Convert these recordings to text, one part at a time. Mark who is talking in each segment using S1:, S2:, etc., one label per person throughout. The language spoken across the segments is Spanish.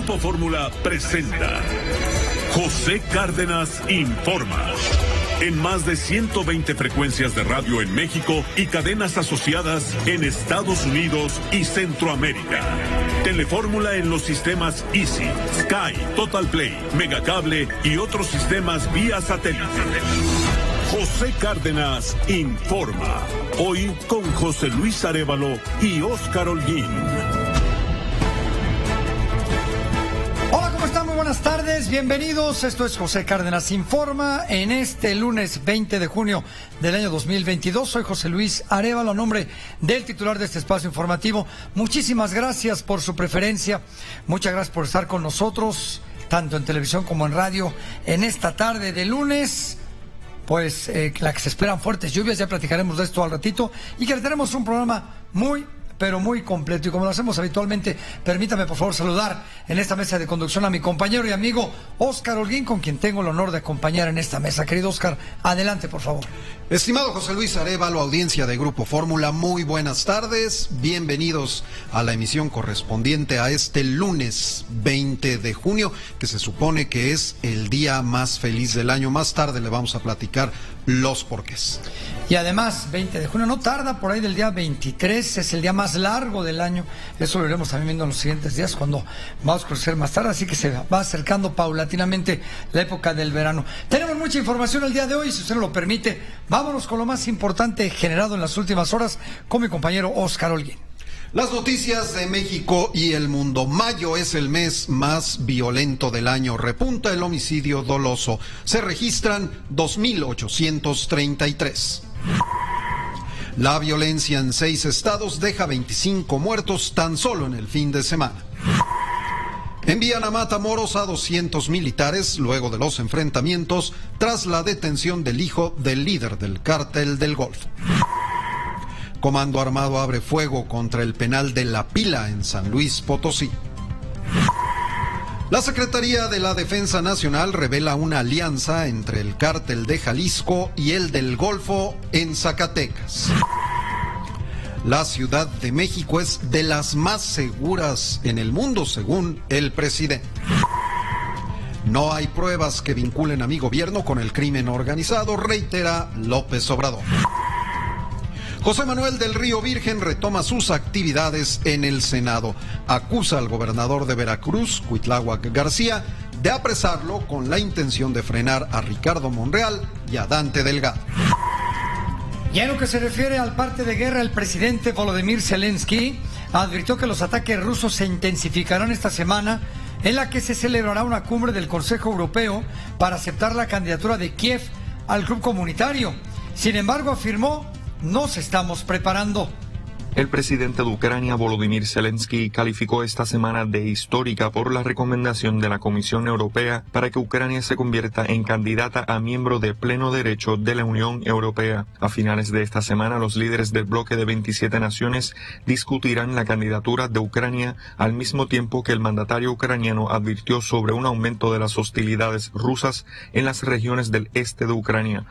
S1: Grupo Fórmula presenta José Cárdenas Informa. En más de 120 frecuencias de radio en México y cadenas asociadas en Estados Unidos y Centroamérica. Telefórmula en los sistemas Easy, Sky, Total Play, Megacable y otros sistemas vía satélite. José Cárdenas Informa. Hoy con José Luis Arévalo y Óscar Holguín.
S2: Hola, ¿cómo están? Muy buenas tardes, bienvenidos. Esto es José Cárdenas Informa en este lunes 20 de junio del año 2022. Soy José Luis Arévalo, a nombre del titular de este espacio informativo. Muchísimas gracias por su preferencia, muchas gracias por estar con nosotros, tanto en televisión como en radio, en esta tarde de lunes. Pues la que se esperan fuertes lluvias, ya platicaremos de esto al ratito, y que tenemos un programa muy, pero muy completo. Y como lo hacemos habitualmente, permítame por favor saludar en esta mesa de conducción a mi compañero y amigo Óscar Holguín, con quien tengo el honor de acompañar en esta mesa. Querido Óscar, adelante por favor.
S3: Estimado José Luis Arévalo, audiencia de Grupo Fórmula, muy buenas tardes, bienvenidos a la emisión correspondiente a este lunes 20 de junio, que se supone que es el día más feliz del año. Más tarde le vamos a platicar los porqués.
S2: Y además, 20 de junio no tarda, por ahí del día 23, es el día más largo del año. Eso lo iremos también viendo en los siguientes días, cuando vamos a conocer más tarde, así que se va acercando paulatinamente la época del verano. Tenemos mucha información el día de hoy, si usted lo permite, vámonos con lo más importante generado en las últimas horas con mi compañero Óscar Holguín.
S3: Las noticias de México y el mundo. Mayo es el mes más violento del año. Repunta el homicidio doloso. Se registran 2.833. La violencia en 6 estados deja 25 muertos tan solo en el fin de semana. Envían a Matamoros a 200 militares luego de los enfrentamientos tras la detención del hijo del líder del cártel del Golfo. Comando Armado abre fuego contra el penal de La Pila en San Luis Potosí. La Secretaría de la Defensa Nacional revela una alianza entre el cártel de Jalisco y el del Golfo en Zacatecas. La Ciudad de México es de las más seguras en el mundo, según el presidente. No hay pruebas que vinculen a mi gobierno con el crimen organizado, reitera López Obrador. José Manuel del Río Virgen retoma sus actividades en el Senado. Acusa al gobernador de Veracruz, Cuitláhuac García, de apresarlo con la intención de frenar a Ricardo Monreal y a Dante Delgado.
S2: Y en lo que se refiere al parte de guerra, el presidente Volodymyr Zelensky advirtió que los ataques rusos se intensificarán esta semana, en la que se celebrará una cumbre del Consejo Europeo para aceptar la candidatura de Kiev al club comunitario. Sin embargo, afirmó: nos estamos preparando.
S4: El presidente de Ucrania, Volodymyr Zelensky, calificó esta semana de histórica por la recomendación de la Comisión Europea para que Ucrania se convierta en candidata a miembro de pleno derecho de la Unión Europea. A finales de esta semana, los líderes del bloque de 27 naciones discutirán la candidatura de Ucrania, al mismo tiempo que el mandatario ucraniano advirtió sobre un aumento de las hostilidades rusas en las regiones del este de Ucrania.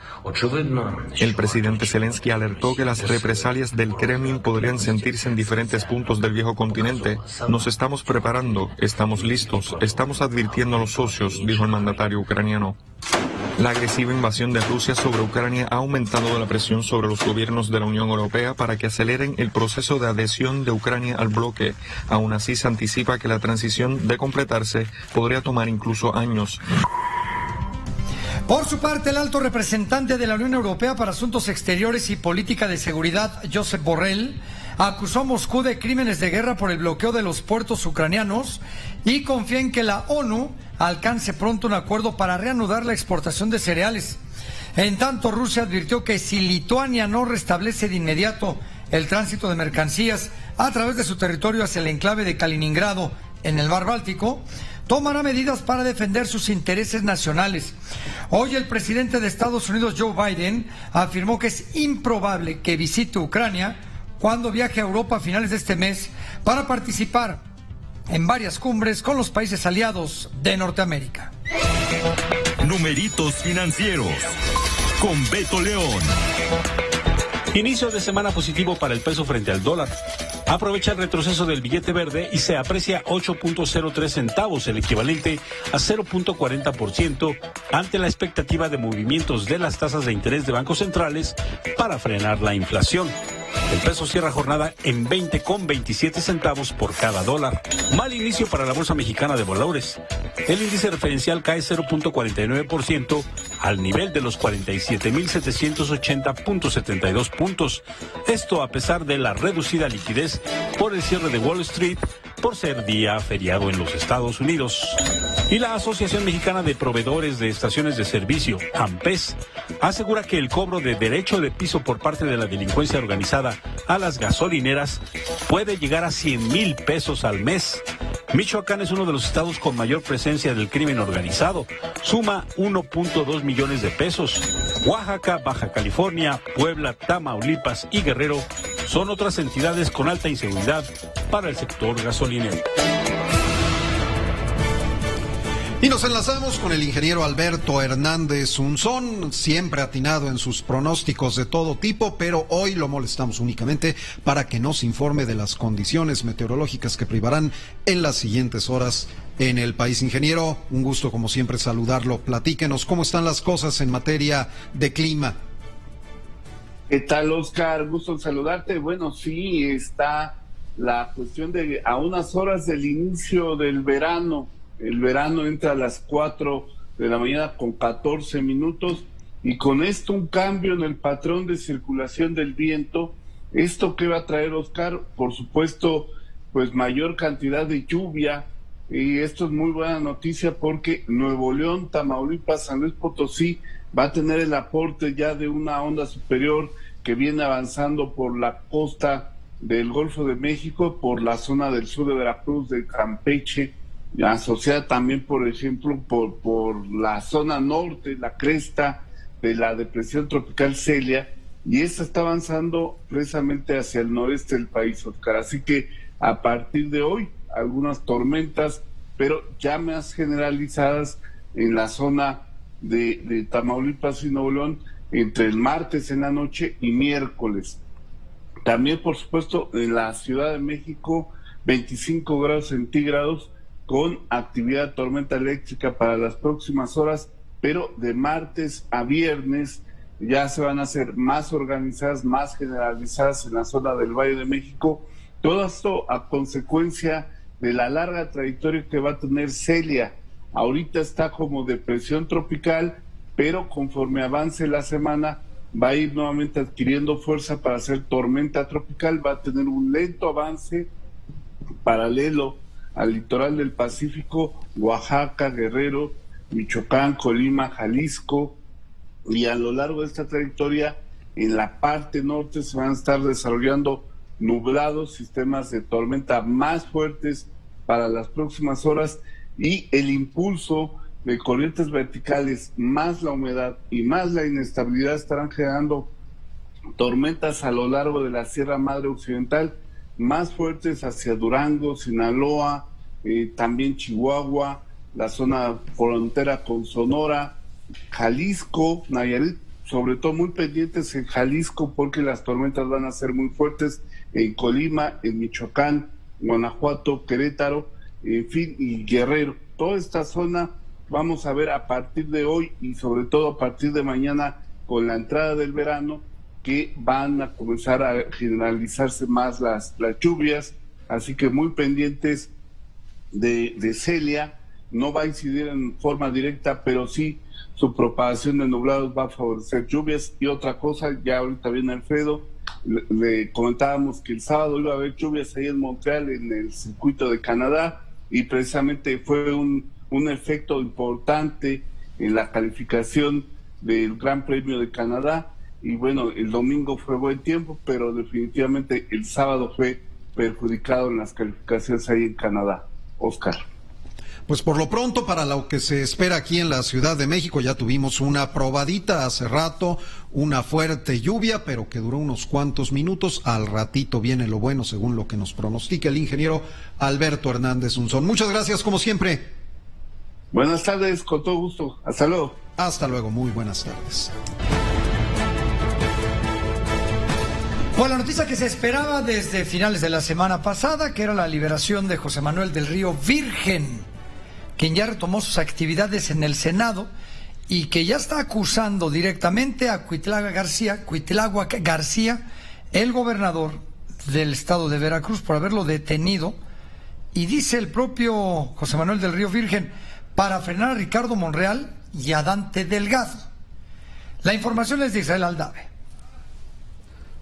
S4: El presidente Zelensky alertó que las represalias del Kremlin podrían sentirse en diferentes puntos del viejo continente. Nos estamos preparando, estamos listos, estamos advirtiendo a los socios, dijo el mandatario ucraniano. La agresiva invasión de Rusia sobre Ucrania ha aumentado la presión sobre los gobiernos de la Unión Europea para que aceleren el proceso de adhesión de Ucrania al bloque. Aún así, se anticipa que la transición, de completarse, podría tomar incluso años.
S2: Por su parte, el alto representante de la Unión Europea para Asuntos Exteriores y Política de Seguridad, Josep Borrell, acusó a Moscú de crímenes de guerra por el bloqueo de los puertos ucranianos y confía en que la ONU alcance pronto un acuerdo para reanudar la exportación de cereales. En tanto, Rusia advirtió que si Lituania no restablece de inmediato el tránsito de mercancías a través de su territorio hacia el enclave de Kaliningrado en el mar Báltico, tomará medidas para defender sus intereses nacionales. Hoy el presidente de Estados Unidos, Joe Biden, afirmó que es improbable que visite Ucrania cuando viaje a Europa a finales de este mes para participar en varias cumbres con los países aliados de Norteamérica.
S1: Numeritos financieros con Beto León.
S5: Inicio de semana positivo para el peso frente al dólar. aprovecha el retroceso del billete verde y se aprecia 8.03 centavos, el equivalente a 0.40%, ante la expectativa de movimientos de las tasas de interés de bancos centrales para frenar la inflación. El peso cierra jornada en 20,27 centavos por cada dólar. Mal inicio para la Bolsa Mexicana de Valores. El índice referencial cae 0.49% al nivel de los 47.780.72 puntos. Esto a pesar de la reducida liquidez por el cierre de Wall Street por ser día feriado en los Estados Unidos. Y la Asociación Mexicana de Proveedores de Estaciones de Servicio, AMPES, asegura que el cobro de derecho de piso por parte de la delincuencia organizada a las gasolineras puede llegar a 100,000 pesos al mes. Michoacán es uno de los estados con mayor presencia del crimen organizado. Suma 1.2 millones de pesos. Oaxaca, Baja California, Puebla, Tamaulipas y Guerrero son otras entidades con alta inseguridad para el sector gasolinero.
S3: Y nos enlazamos con el ingeniero Alberto Hernández Unzón, siempre atinado en sus pronósticos de todo tipo, pero hoy lo molestamos únicamente para que nos informe de las condiciones meteorológicas que privarán en las siguientes horas en el país. Ingeniero, un gusto como siempre saludarlo. Platíquenos cómo están las cosas en materia de clima.
S6: ¿Qué tal, Oscar? Gusto en saludarte. Bueno, sí, está la cuestión de a unas horas del inicio del verano. El verano entra a las 4 de la mañana con 14 minutos y con esto un cambio en el patrón de circulación del viento. ¿Esto qué va a traer, Oscar? Por supuesto, pues mayor cantidad de lluvia, y esto es muy buena noticia porque Nuevo León, Tamaulipas, San Luis Potosí va a tener el aporte ya de una onda superior que viene avanzando por la costa del Golfo de México, por la zona del sur de Veracruz, de Campeche, asociada también, por ejemplo, por la zona norte, la cresta de la depresión tropical Celia, y esta está avanzando precisamente hacia el noreste del país, Oscar. Así que a partir de hoy, algunas tormentas, pero ya más generalizadas en la zona de Tamaulipas y Nuevo León, entre el martes en la noche y miércoles. También, por supuesto, en la Ciudad de México, 25 grados centígrados, con actividad de tormenta eléctrica para las próximas horas, pero de martes a viernes ya se van a hacer más organizadas, más generalizadas en la zona del Valle de México. Todo esto a consecuencia de la larga trayectoria que va a tener Celia. Ahorita está como depresión tropical, pero conforme avance la semana va a ir nuevamente adquiriendo fuerza para ser tormenta tropical, va a tener un lento avance paralelo al litoral del Pacífico, Oaxaca, Guerrero, Michoacán, Colima, Jalisco, y a lo largo de esta trayectoria en la parte norte se van a estar desarrollando nublados, sistemas de tormenta más fuertes para las próximas horas, y el impulso de corrientes verticales más la humedad y más la inestabilidad estarán generando tormentas a lo largo de la Sierra Madre Occidental, más fuertes hacia Durango, Sinaloa, también Chihuahua, la zona frontera con Sonora, Jalisco, Nayarit, sobre todo muy pendientes en Jalisco porque las tormentas van a ser muy fuertes en Colima, en Michoacán, Guanajuato, Querétaro, en fin, y Guerrero. Toda esta zona vamos a ver a partir de hoy y sobre todo a partir de mañana con la entrada del verano, que van a comenzar a generalizarse más las lluvias, así que muy pendientes de Celia. No va a incidir en forma directa, pero sí su propagación de nublados va a favorecer lluvias. Y otra cosa, ya ahorita viene Alfredo, le comentábamos que el sábado iba a haber lluvias ahí en Montreal, en el circuito de Canadá, y precisamente fue un efecto importante en la calificación del Gran Premio de Canadá. Y bueno, el domingo fue buen tiempo, pero definitivamente el sábado fue perjudicado en las calificaciones ahí en Canadá. Oscar.
S3: Pues por lo pronto, para lo que se espera aquí en la Ciudad de México, ya tuvimos una probadita hace rato, una fuerte lluvia, pero que duró unos cuantos minutos. Al ratito viene lo bueno, según lo que nos pronostica el ingeniero Alberto Hernández Unzón. Muchas gracias, como siempre.
S6: Buenas tardes, con todo gusto. Hasta luego.
S3: Hasta luego, muy buenas tardes.
S2: Pues la noticia que se esperaba desde finales de la semana pasada, que era la liberación de José Manuel del Río Virgen, quien ya retomó sus actividades en el Senado y que ya está acusando directamente a Cuitláhuac García, el gobernador del estado de Veracruz, por haberlo detenido. Y dice el propio José Manuel del Río Virgen, para frenar a Ricardo Monreal y a Dante Delgado. La información es de Israel Aldave.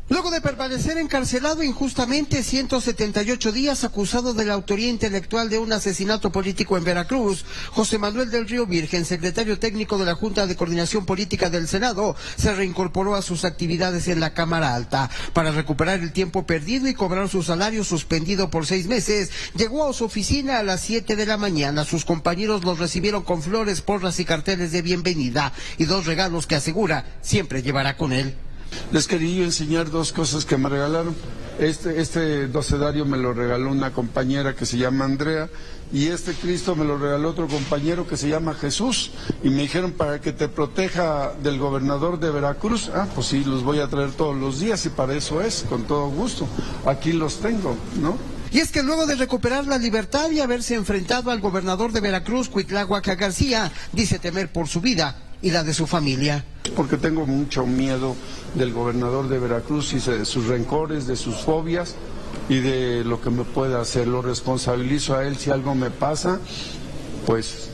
S7: Luego de permanecer encarcelado injustamente 178 días acusado de la autoría intelectual de un asesinato político en Veracruz, José Manuel del Río Virgen, secretario técnico de la Junta de Coordinación Política del Senado, se reincorporó a sus actividades en la Cámara Alta. Para recuperar el tiempo perdido y cobrar su salario suspendido por 6 meses, llegó a su oficina a las 7 de la mañana. Sus compañeros los recibieron con flores, porras y carteles de bienvenida y 2 regalos que asegura siempre llevará con él.
S8: Les quería enseñar 2 cosas que me regalaron. Este docedario me lo regaló una compañera que se llama Andrea, y este Cristo me lo regaló otro compañero que se llama Jesús, y me dijeron para que te proteja del gobernador de Veracruz. Pues sí, los voy a traer todos los días y para eso es, con todo gusto. Aquí los tengo, ¿no?
S7: Y es que luego de recuperar la libertad y haberse enfrentado al gobernador de Veracruz, Cuitláhuac García, dice temer por su vida y la de su familia.
S8: Porque tengo mucho miedo del gobernador de Veracruz y de sus rencores, de sus fobias y de lo que me pueda hacer. Lo responsabilizo a él si algo me pasa, pues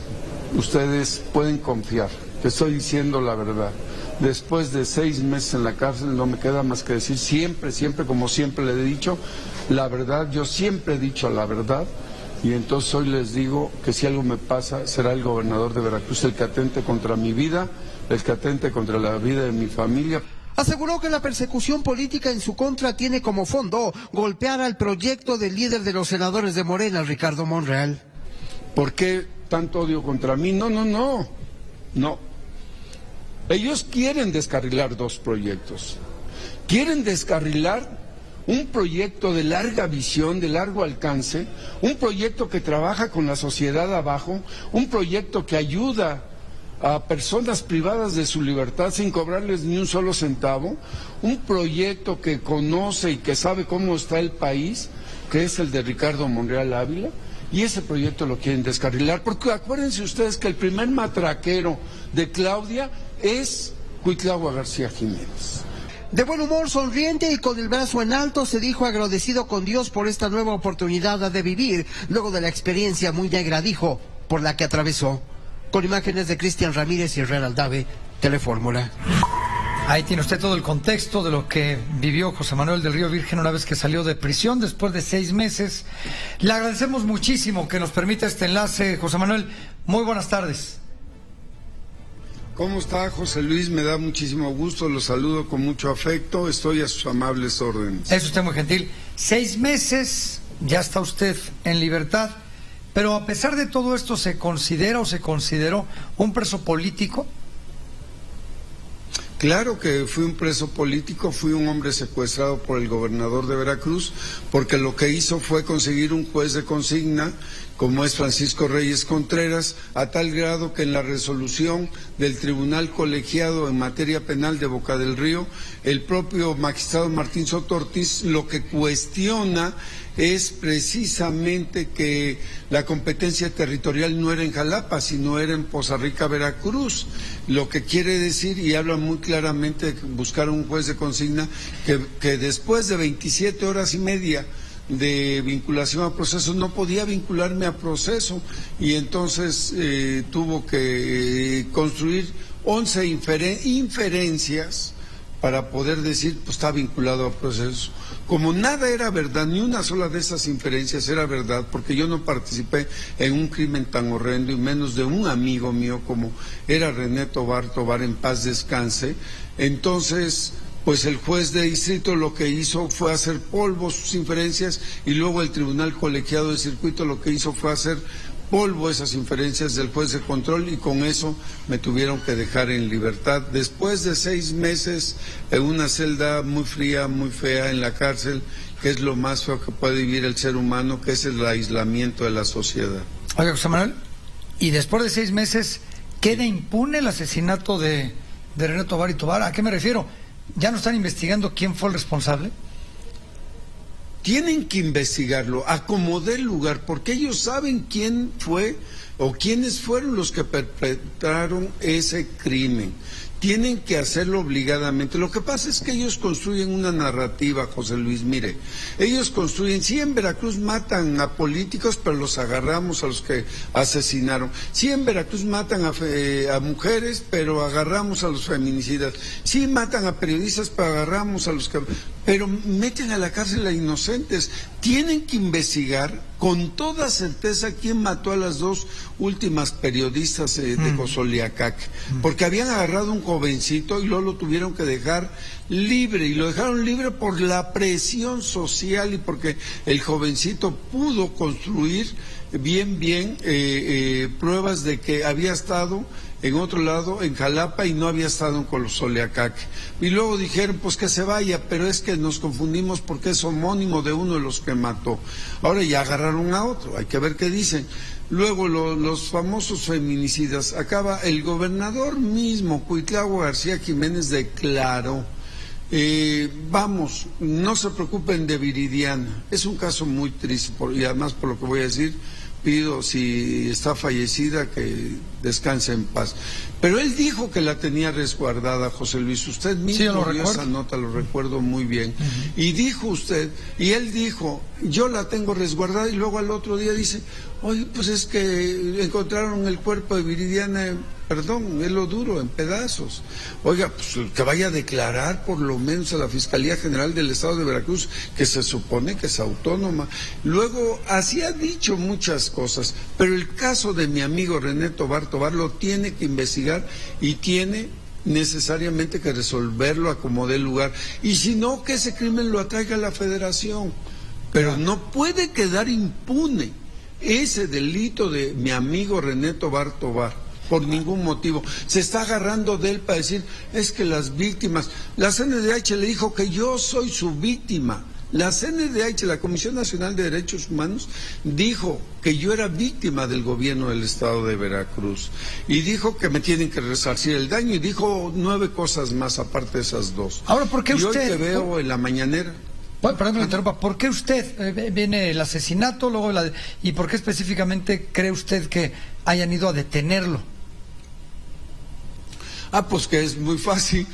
S8: ustedes pueden confiar que estoy diciendo la verdad. Después de 6 meses en la cárcel no me queda más que decir siempre, como siempre le he dicho, la verdad. Yo siempre he dicho la verdad. Y entonces hoy les digo que si algo me pasa, será el gobernador de Veracruz el que atente contra mi vida, el que atente contra la vida de mi familia.
S7: Aseguró que la persecución política en su contra tiene como fondo golpear al proyecto del líder de los senadores de Morena, Ricardo Monreal.
S8: ¿Por qué tanto odio contra mí? No. Ellos quieren descarrilar 2 proyectos. Quieren descarrilar un proyecto de larga visión, de largo alcance, un proyecto que trabaja con la sociedad abajo, un proyecto que ayuda a personas privadas de su libertad sin cobrarles ni un solo centavo, un proyecto que conoce y que sabe cómo está el país, que es el de Ricardo Monreal Ávila, y ese proyecto lo quieren descarrilar, porque acuérdense ustedes que el primer matraquero de Claudia es Cuitláhuac García Jiménez.
S7: De buen humor, sonriente y con el brazo en alto, se dijo agradecido con Dios por esta nueva oportunidad de vivir, luego de la experiencia muy negra, dijo, por la que atravesó. Con imágenes de Cristian Ramírez y Israel Aldave, Telefórmula.
S2: Ahí tiene usted todo el contexto de lo que vivió José Manuel del Río Virgen una vez que salió de prisión después de 6 meses. Le agradecemos muchísimo que nos permita este enlace, José Manuel. Muy buenas tardes.
S8: ¿Cómo está, José Luis? Me da muchísimo gusto, los saludo con mucho afecto, estoy a sus amables órdenes.
S2: Es usted muy gentil. 6 meses, ya está usted en libertad, pero a pesar de todo esto, ¿se considera o se consideró un preso político?
S8: Claro que fui un preso político, fui un hombre secuestrado por el gobernador de Veracruz, porque lo que hizo fue conseguir un juez de consigna, como es Francisco Reyes Contreras, a tal grado que en la resolución del Tribunal Colegiado en materia penal de Boca del Río, el propio magistrado Martín Soto Ortiz lo que cuestiona es precisamente que la competencia territorial no era en Jalapa, sino era en Poza Rica, Veracruz, lo que quiere decir, y habla muy claramente de buscar un juez de consigna, que después de 27 horas y media de vinculación a proceso no podía vincularme a proceso, y entonces tuvo que construir 11 inferencias para poder decir, pues está vinculado a proceso. Como nada era verdad, ni una sola de esas inferencias era verdad, porque yo no participé en un crimen tan horrendo, y menos de un amigo mío como era René Tobar en paz descanse, entonces pues el juez de distrito lo que hizo fue hacer polvo sus inferencias, y luego el tribunal colegiado de circuito lo que hizo fue hacer polvo esas inferencias del juez de control, y con eso me tuvieron que dejar en libertad después de 6 meses en una celda muy fría, muy fea en la cárcel, que es lo más feo que puede vivir el ser humano, que es el aislamiento de la sociedad.
S2: Oiga, José Manuel, y después de 6 meses queda impune el asesinato de René Tobar y Tobar. ¿A qué me refiero? ¿Ya no están investigando quién fue el responsable?
S8: tienen que investigarlo, a como dé lugar, porque ellos saben quién fue o quiénes fueron los que perpetraron ese crimen. Tienen que hacerlo obligadamente. Lo que pasa es que ellos construyen una narrativa, José Luis, mire, ellos construyen, sí, en Veracruz matan a políticos, pero los agarramos a los que asesinaron. Sí, en Veracruz matan a mujeres, pero agarramos a los feminicidas. Sí, matan a periodistas, pero agarramos a los que... Pero meten a la cárcel a inocentes. Tienen que investigar con toda certeza quién mató a las dos últimas periodistas de Cozoleacaque, porque habían agarrado un jovencito y luego lo tuvieron que dejar libre, y lo dejaron libre por la presión social y porque el jovencito pudo construir bien pruebas de que había estado en otro lado, en Jalapa, y no había estado en Cozoleacaque. Y luego dijeron, pues que se vaya, pero es que nos confundimos porque es homónimo de uno de los que mató. Ahora ya agarraron a otro, hay que ver qué dicen. Luego los famosos feminicidas. Acaba el gobernador mismo, Cuitlahua García Jiménez, declaró, vamos, no se preocupen de Viridiana. Es un caso muy triste, y además por lo que voy a decir, pido, si está fallecida, que descanse en paz. Pero él dijo que la tenía resguardada, José Luis. Usted mismo dio esa nota, lo recuerdo muy bien. Y dijo usted, y él dijo, yo la tengo resguardada, y luego al otro día dice, oye, pues es que encontraron el cuerpo de Viridiana, perdón, es lo duro, en pedazos. Oiga, pues que vaya a declarar por lo menos a la Fiscalía General del Estado de Veracruz, que se supone que es autónoma. Luego, así ha dicho muchas cosas, pero el caso de mi amigo René Tobar lo tiene que investigar y tiene necesariamente que resolverlo a como dé lugar. Y si no, que ese crimen lo atraiga a la Federación. Pero no puede quedar impune ese delito de mi amigo René Tobar, por ningún motivo. Se está agarrando de él para decir, es que las víctimas, la CNDH le dijo que yo soy su víctima. La CNDH, la Comisión Nacional de Derechos Humanos, dijo que yo era víctima del gobierno del estado de Veracruz y dijo que me tienen que resarcir el daño, y dijo 9 cosas más aparte de esas 2.
S2: Ahora, ¿por qué usted?
S8: Y hoy te veo en la mañanera.
S2: Bueno, perdón que me interrumpa. ¿Por qué usted viene el asesinato, luego y por qué específicamente cree usted que hayan ido a detenerlo?
S8: Pues que es muy fácil.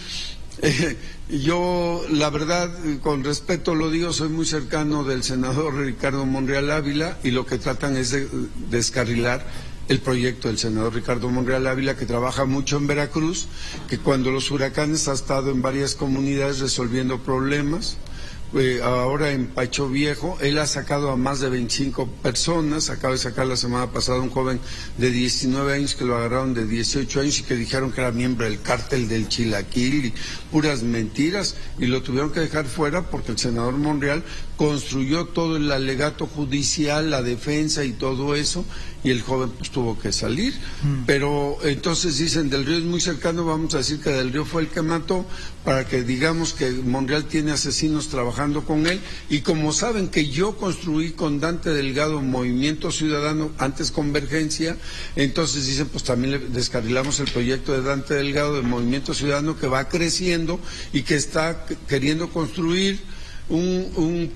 S8: Yo, la verdad, con respeto lo digo, soy muy cercano del senador Ricardo Monreal Ávila, y lo que tratan es de descarrilar el proyecto del senador Ricardo Monreal Ávila, que trabaja mucho en Veracruz, que cuando los huracanes ha estado en varias comunidades resolviendo problemas. Ahora en Pacho Viejo, él ha sacado a más de 25 personas, acaba de sacar la semana pasada un joven de 19 años que lo agarraron de 18 años y que dijeron que era miembro del cártel del Chilaquil, y puras mentiras, y lo tuvieron que dejar fuera porque el senador Monreal construyó todo el alegato judicial, la defensa y todo eso, y el joven pues tuvo que salir. Pero entonces dicen, Del Río es muy cercano, vamos a decir que Del Río fue el que mató, para que digamos que Monreal tiene asesinos trabajando con él. Y como saben que yo construí con Dante Delgado Movimiento Ciudadano, antes Convergencia, entonces dicen, pues también le descarrilamos el proyecto de Dante Delgado de Movimiento Ciudadano, que va creciendo y que está queriendo construir un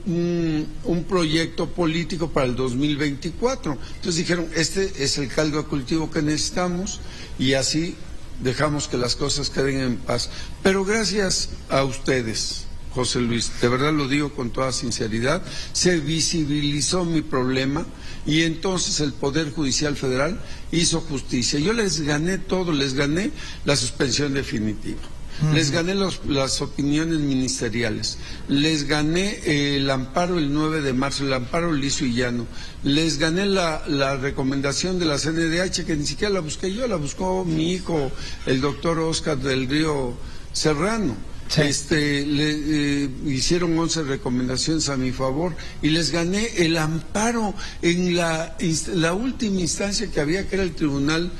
S8: proyecto político para el 2024. Entonces dijeron, este es el caldo de cultivo que necesitamos, y así dejamos que las cosas queden en paz. Pero gracias a ustedes, José Luis, de verdad lo digo con toda sinceridad, se visibilizó mi problema, y entonces el Poder Judicial Federal hizo justicia. Yo les gané todo, les gané la suspensión definitiva. Les gané las opiniones ministeriales, les gané el amparo el 9 de marzo, el amparo liso y llano, les gané la recomendación de la CNDH, que ni siquiera la busqué yo, la buscó mi hijo, el doctor Oscar del Río Serrano. Sí. Hicieron 11 recomendaciones a mi favor, y les gané el amparo en la última instancia que había, que era el Tribunal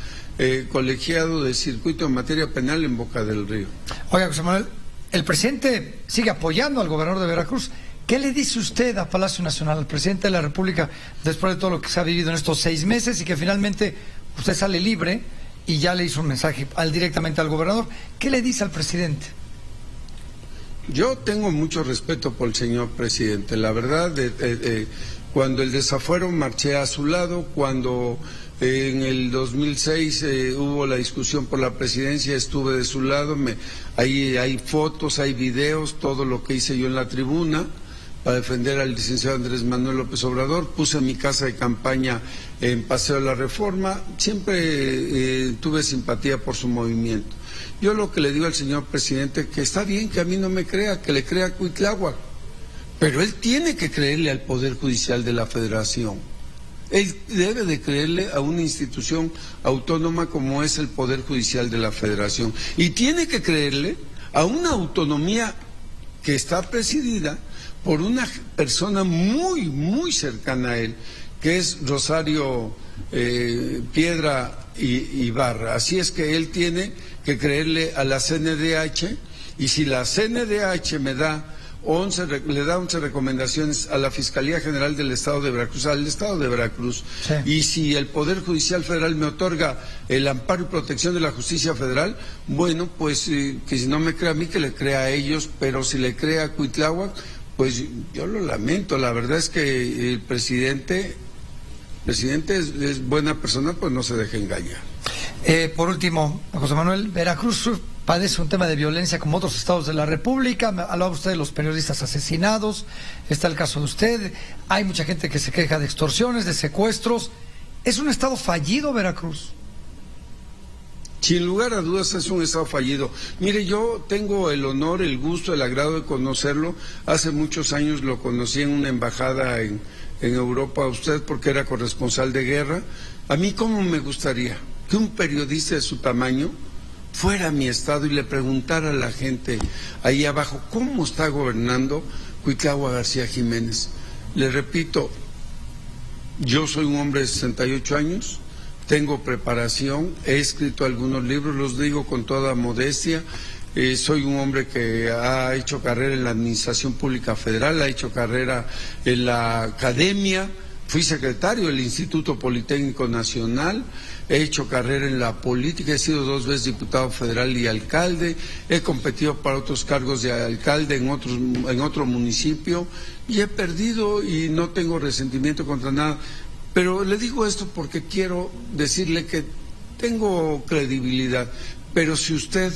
S8: Colegiado de Circuito en materia penal en Boca del Río.
S2: Oiga, José Manuel, el presidente sigue apoyando al gobernador de Veracruz. ¿Qué le dice usted a Palacio Nacional, al presidente de la República, después de todo lo que se ha vivido en estos 6 meses y que finalmente usted sale libre y ya le hizo un mensaje directamente al gobernador? ¿Qué le dice al presidente?
S8: Yo tengo mucho respeto por el señor presidente. La verdad, cuando el desafuero marché a su lado, cuando en el 2006 hubo la discusión por la presidencia, estuve de su lado. Ahí hay fotos, hay videos, todo lo que hice yo en la tribuna para defender al licenciado Andrés Manuel López Obrador. Puse mi casa de campaña en Paseo de la Reforma. Siempre tuve simpatía por su movimiento. Yo lo que le digo al señor presidente, que está bien que a mí no me crea, que le crea a Cuitláhuac, pero él tiene que creerle al Poder Judicial de la Federación. Él debe de creerle a una institución autónoma como es el Poder Judicial de la Federación. Y tiene que creerle a una autonomía que está presidida por una persona muy, muy cercana a él, que es Rosario Piedra Ibarra. Así es que él tiene que creerle a la CNDH, y si la CNDH le da 11 recomendaciones a la Fiscalía General del Estado de Veracruz, al Estado de Veracruz, sí. Y si el Poder Judicial Federal me otorga el amparo y protección de la justicia federal, bueno, pues que si no me cree a mí, que le crea a ellos, pero si le crea a Cuitláhuac, pues yo lo lamento. La verdad es que el presidente es buena persona, pues no se deje engañar.
S2: Por último, José Manuel, Veracruz padece un tema de violencia como otros estados de la República. Hablaba usted de los periodistas asesinados, está el caso de usted, hay mucha gente que se queja de extorsiones, de secuestros. ¿Es un estado fallido Veracruz?
S8: Sin lugar a dudas es un estado fallido. Mire, yo tengo el honor, el gusto, el agrado de conocerlo. Hace muchos años lo conocí en una embajada en Europa, usted, porque era corresponsal de guerra. A mí, ¿cómo me gustaría que un periodista de su tamaño fuera a mi estado y le preguntara a la gente ahí abajo cómo está gobernando Cuitláhuac García Jiménez? Le repito, yo soy un hombre de 68 años, tengo preparación, he escrito algunos libros, los digo con toda modestia. Soy un hombre que ha hecho carrera en la Administración Pública Federal, ha hecho carrera en la academia, fui secretario del Instituto Politécnico Nacional, he hecho carrera en la política, he sido 2 veces diputado federal y alcalde, he competido para otros cargos de alcalde en otro municipio y he perdido y no tengo resentimiento contra nada. Pero le digo esto porque quiero decirle que tengo credibilidad, pero si usted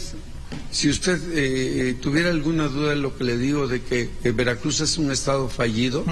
S8: tuviera alguna duda de lo que le digo, de que Veracruz es un estado fallido,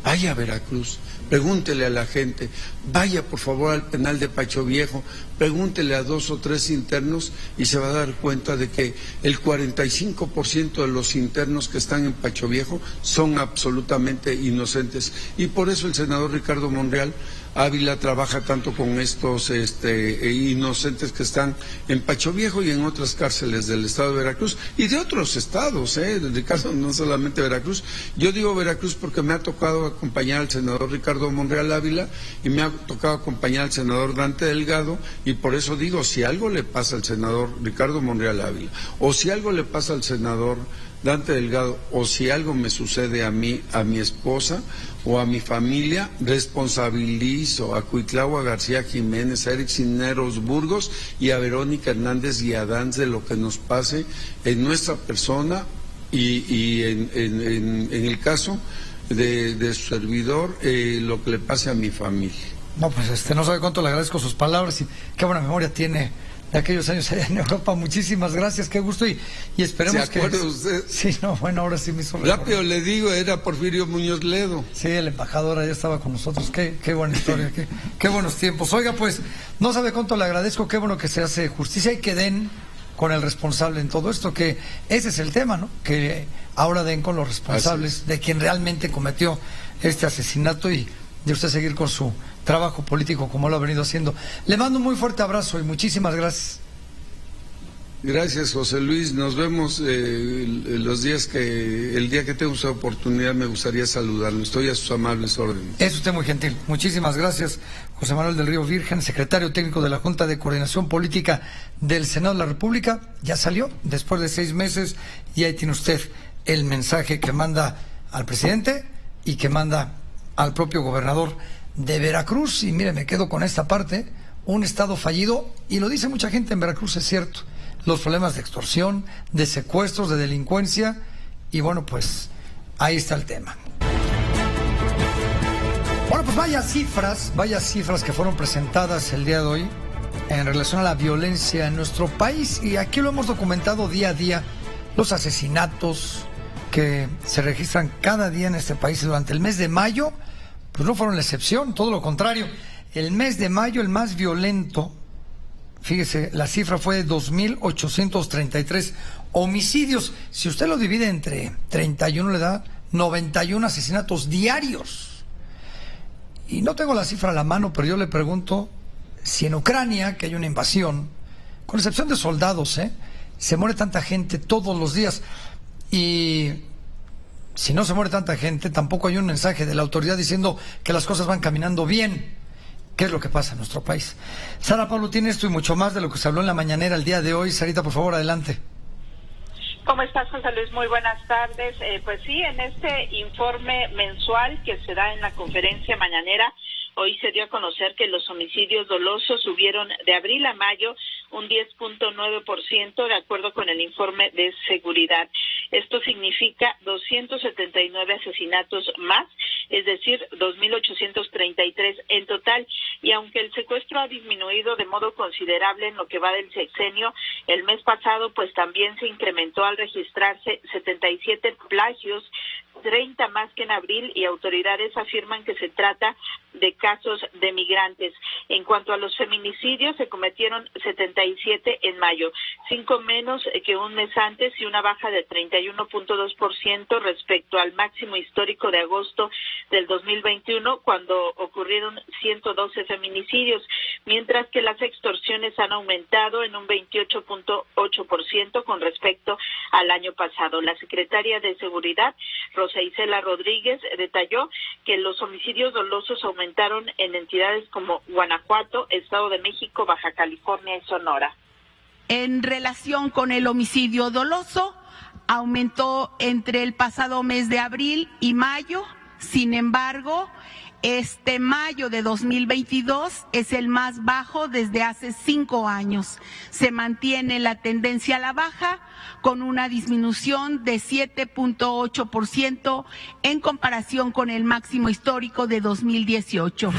S8: vaya a Veracruz, pregúntele a la gente, vaya por favor al penal de Pacho Viejo, pregúntele a 2 o 3 internos y se va a dar cuenta de que el 45% de los internos que están en Pacho Viejo son absolutamente inocentes. Y por eso el senador Ricardo Monreal Ávila trabaja tanto con estos inocentes que están en Pacho Viejo y en otras cárceles del estado de Veracruz y de otros estados, Ricardo, no solamente Veracruz. Yo digo Veracruz porque me ha tocado acompañar al senador Ricardo Monreal Ávila y me ha tocado acompañar al senador Dante Delgado, y por eso digo, si algo le pasa al senador Ricardo Monreal Ávila, o si algo le pasa al senador Dante Delgado, o si algo me sucede a mí, a mi esposa o a mi familia, responsabilizo a Cuitláhuac García Jiménez, a Eric Cisneros Burgos y a Verónica Hernández y a Danz de lo que nos pase en nuestra persona y en el caso de su servidor, lo que le pase a mi familia.
S2: No, pues no sabe cuánto le agradezco sus palabras y qué buena memoria tiene de aquellos años allá en Europa. Muchísimas gracias, qué gusto y esperemos que... ¿Se
S8: acuerda usted?
S2: Sí, no, bueno, ahora sí me hizo recordar.
S8: Rápido le digo, era Porfirio Muñoz Ledo.
S2: Sí, el embajador allá estaba con nosotros, qué buena historia, qué buenos tiempos. Oiga, pues, no sabe cuánto le agradezco, qué bueno que se hace justicia y que den con el responsable en todo esto, que ese es el tema, ¿no? Que ahora den con los responsables de quien realmente cometió este asesinato y de usted seguir con su trabajo político como lo ha venido haciendo. Le mando un muy fuerte abrazo y muchísimas gracias.
S8: Gracias, José Luis. Nos vemos el día que tenga esa oportunidad. Me gustaría saludarlo. Estoy a sus amables órdenes.
S2: Es usted muy gentil. Muchísimas gracias, José Manuel del Río Virgen, secretario técnico de la Junta de Coordinación Política del Senado de la República. Ya salió después de 6 meses y ahí tiene usted el mensaje que manda al presidente y que manda al propio gobernador de Veracruz. Y mire, me quedo con esta parte, un estado fallido, y lo dice mucha gente en Veracruz, es cierto, los problemas de extorsión, de secuestros, de delincuencia, Y bueno, pues ahí está el tema. Bueno, pues vaya cifras que fueron presentadas el día de hoy en relación a la violencia en nuestro país. Y aquí lo hemos documentado día a día, los asesinatos que se registran cada día en este país. Durante el mes de mayo, pues no fueron la excepción, todo lo contrario. El mes de mayo, el más violento, fíjese, la cifra fue de 2.833 homicidios. Si usted lo divide entre 31, le da 91 asesinatos diarios. Y no tengo la cifra a la mano, pero yo le pregunto si en Ucrania, que hay una invasión, con excepción de soldados, se muere tanta gente todos los días. Y si no se muere tanta gente, tampoco hay un mensaje de la autoridad diciendo que las cosas van caminando bien. ¿Qué es lo que pasa en nuestro país? Sara Pablo tiene esto y mucho más de lo que se habló en la mañanera el día de hoy. Sarita, por favor, adelante.
S9: ¿Cómo estás, José Luis? Muy buenas tardes. Pues sí, en este informe mensual que se da en la conferencia mañanera, hoy se dio a conocer que los homicidios dolosos subieron de abril a mayo un 10.9% de acuerdo con el informe de seguridad. Esto significa 279 asesinatos más, es decir, 2.833 en total. Y aunque el secuestro ha disminuido de modo considerable en lo que va del sexenio, el mes pasado pues también se incrementó al registrarse 77 plagios, 30 más que en abril, y autoridades afirman que se trata de casos de migrantes. En cuanto a los feminicidios, se cometieron 77 en mayo, 5 menos que un mes antes y una baja de 31.2% respecto al máximo histórico de agosto del 2021, cuando ocurrieron 112 feminicidios, mientras que las extorsiones han aumentado en un 28.8% con respecto al año pasado. La secretaria de Seguridad, Rosa Isela Rodríguez, detalló que los homicidios dolosos aumentaron en entidades como Guanajuato, Estado de México, Baja California y Sonora.
S10: En relación con el homicidio doloso, aumentó entre el pasado mes de abril y mayo. Sin embargo, este mayo de 2022 es el más bajo desde hace 5 años. Se mantiene la tendencia a la baja con una disminución de 7.8% en comparación con el máximo histórico de 2018.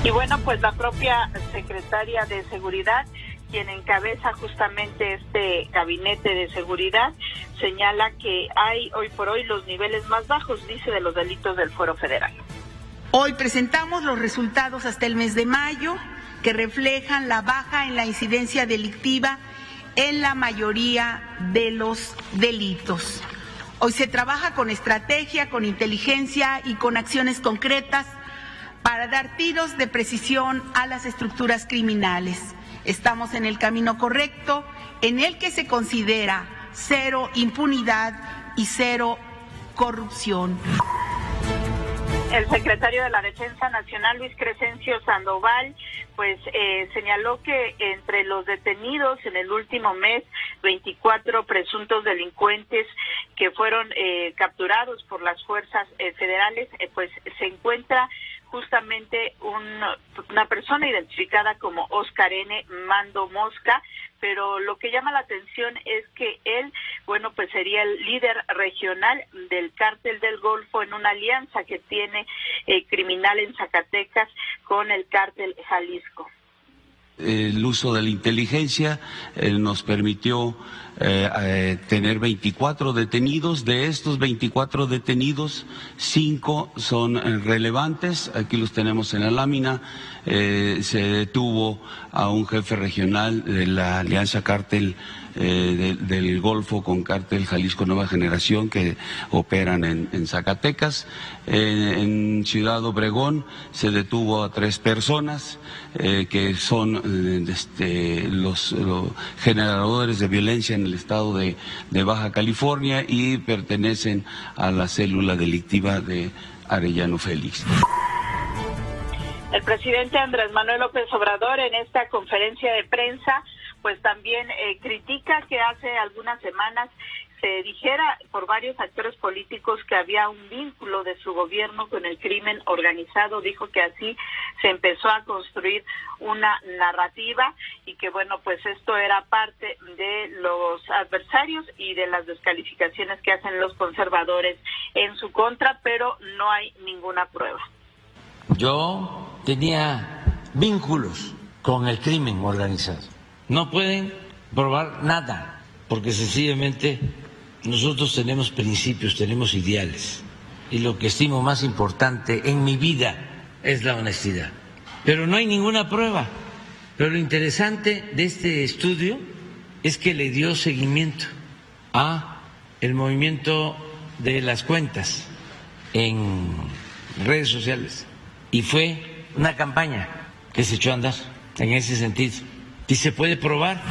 S9: Y bueno, pues la propia secretaria de Seguridad, quien encabeza justamente este gabinete de seguridad, señala que hay hoy por hoy los niveles más bajos, dice, de los delitos del Fuero Federal.
S10: Hoy presentamos los resultados hasta el mes de mayo, que reflejan la baja en la incidencia delictiva en la mayoría de los delitos. Hoy se trabaja con estrategia, con inteligencia y con acciones concretas para dar tiros de precisión a las estructuras criminales. Estamos en el camino correcto, en el que se considera cero impunidad y cero corrupción.
S9: El secretario de la Defensa Nacional, Luis Crescencio Sandoval, pues señaló que entre los detenidos en el último mes, 24 presuntos delincuentes que fueron capturados por las fuerzas federales, pues se encuentra justamente una persona identificada como Oscar N. Mando Mosca, pero lo que llama la atención es que él, bueno, pues sería el líder regional del Cártel del Golfo en una alianza que tiene criminal en Zacatecas con el Cártel Jalisco.
S11: El uso de la inteligencia nos permitió tener 24 detenidos. De estos 24 detenidos, 5 son relevantes. Aquí los tenemos en la lámina. Se detuvo a un jefe regional de la Alianza Cártel del Golfo con Cártel Jalisco Nueva Generación, que operan en Zacatecas. En Ciudad Obregón se detuvo a 3 personas que son los generadores de violencia en el estado de Baja California y pertenecen a la célula delictiva de Arellano Félix.
S9: El presidente Andrés Manuel López Obrador, en esta conferencia de prensa, pues también critica que hace algunas semanas se dijera por varios actores políticos que había un vínculo de su gobierno con el crimen organizado. Dijo que así se empezó a construir una narrativa y que bueno, pues esto era parte de los adversarios y de las descalificaciones que hacen los conservadores en su contra, pero no hay ninguna prueba.
S12: Yo tenía vínculos con el crimen organizado. No pueden probar nada, porque sencillamente nosotros tenemos principios, tenemos ideales, y lo que estimo más importante en mi vida es la honestidad. Pero no hay ninguna prueba. Pero lo interesante de este estudio es que le dio seguimiento a el movimiento de las cuentas en redes sociales, y fue una campaña que se echó a andar en ese sentido, y se puede probar.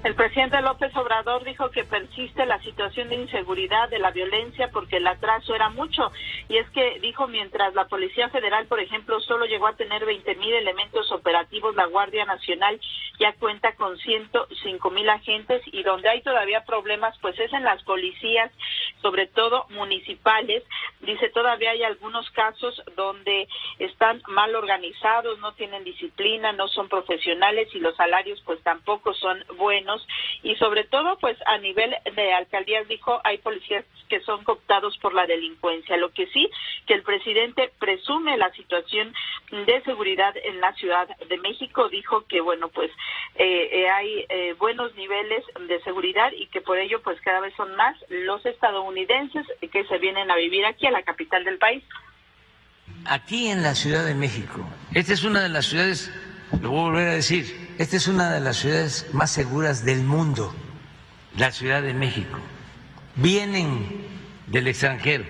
S9: El presidente López Obrador dijo que persiste la situación de inseguridad, de la violencia, porque el atraso era mucho. Y es que dijo, mientras la Policía Federal, por ejemplo, solo llegó a tener 20,000 elementos operativos, la Guardia Nacional ya cuenta con 105,000 agentes, y donde hay todavía problemas, pues es en las policías, sobre todo municipales. Dice, todavía hay algunos casos donde están mal organizados, no tienen disciplina, no son profesionales, y los salarios pues tampoco son buenos. Y sobre todo, pues a nivel de alcaldías, dijo, hay policías que son cooptados por la delincuencia. Lo que sí, que el presidente presume la situación de seguridad en la Ciudad de México. Dijo que, bueno, pues hay buenos niveles de seguridad, y que por ello, pues cada vez son más los estadounidenses que se vienen a vivir aquí a la capital del país.
S12: Aquí en la Ciudad de México, esta es una de las ciudades, lo voy a volver a decir, esta es una de las ciudades más seguras del mundo, la Ciudad de México. Vienen del extranjero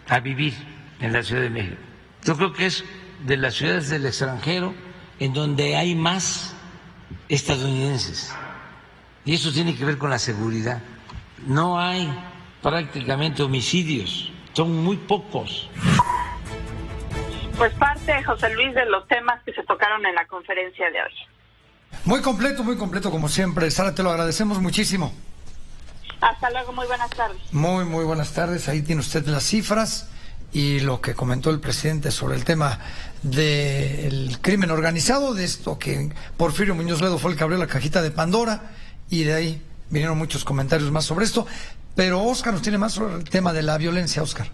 S12: a vivir en la Ciudad de México. Yo creo que es de las ciudades del extranjero en donde hay más estadounidenses. Y eso tiene que ver con la seguridad. No hay prácticamente homicidios, son muy pocos.
S9: Pues parte, José Luis, de los temas que se tocaron en la conferencia de hoy.
S2: Muy completo como siempre. Sara, te lo agradecemos muchísimo.
S9: Hasta luego, muy buenas tardes.
S2: Muy buenas tardes. Ahí tiene usted las cifras y lo que comentó el presidente sobre el tema del crimen organizado, de esto que Porfirio Muñoz Ledo fue el que abrió la cajita de Pandora, y de ahí vinieron muchos comentarios más sobre esto. Pero Oscar nos tiene más sobre el tema de la violencia, Oscar.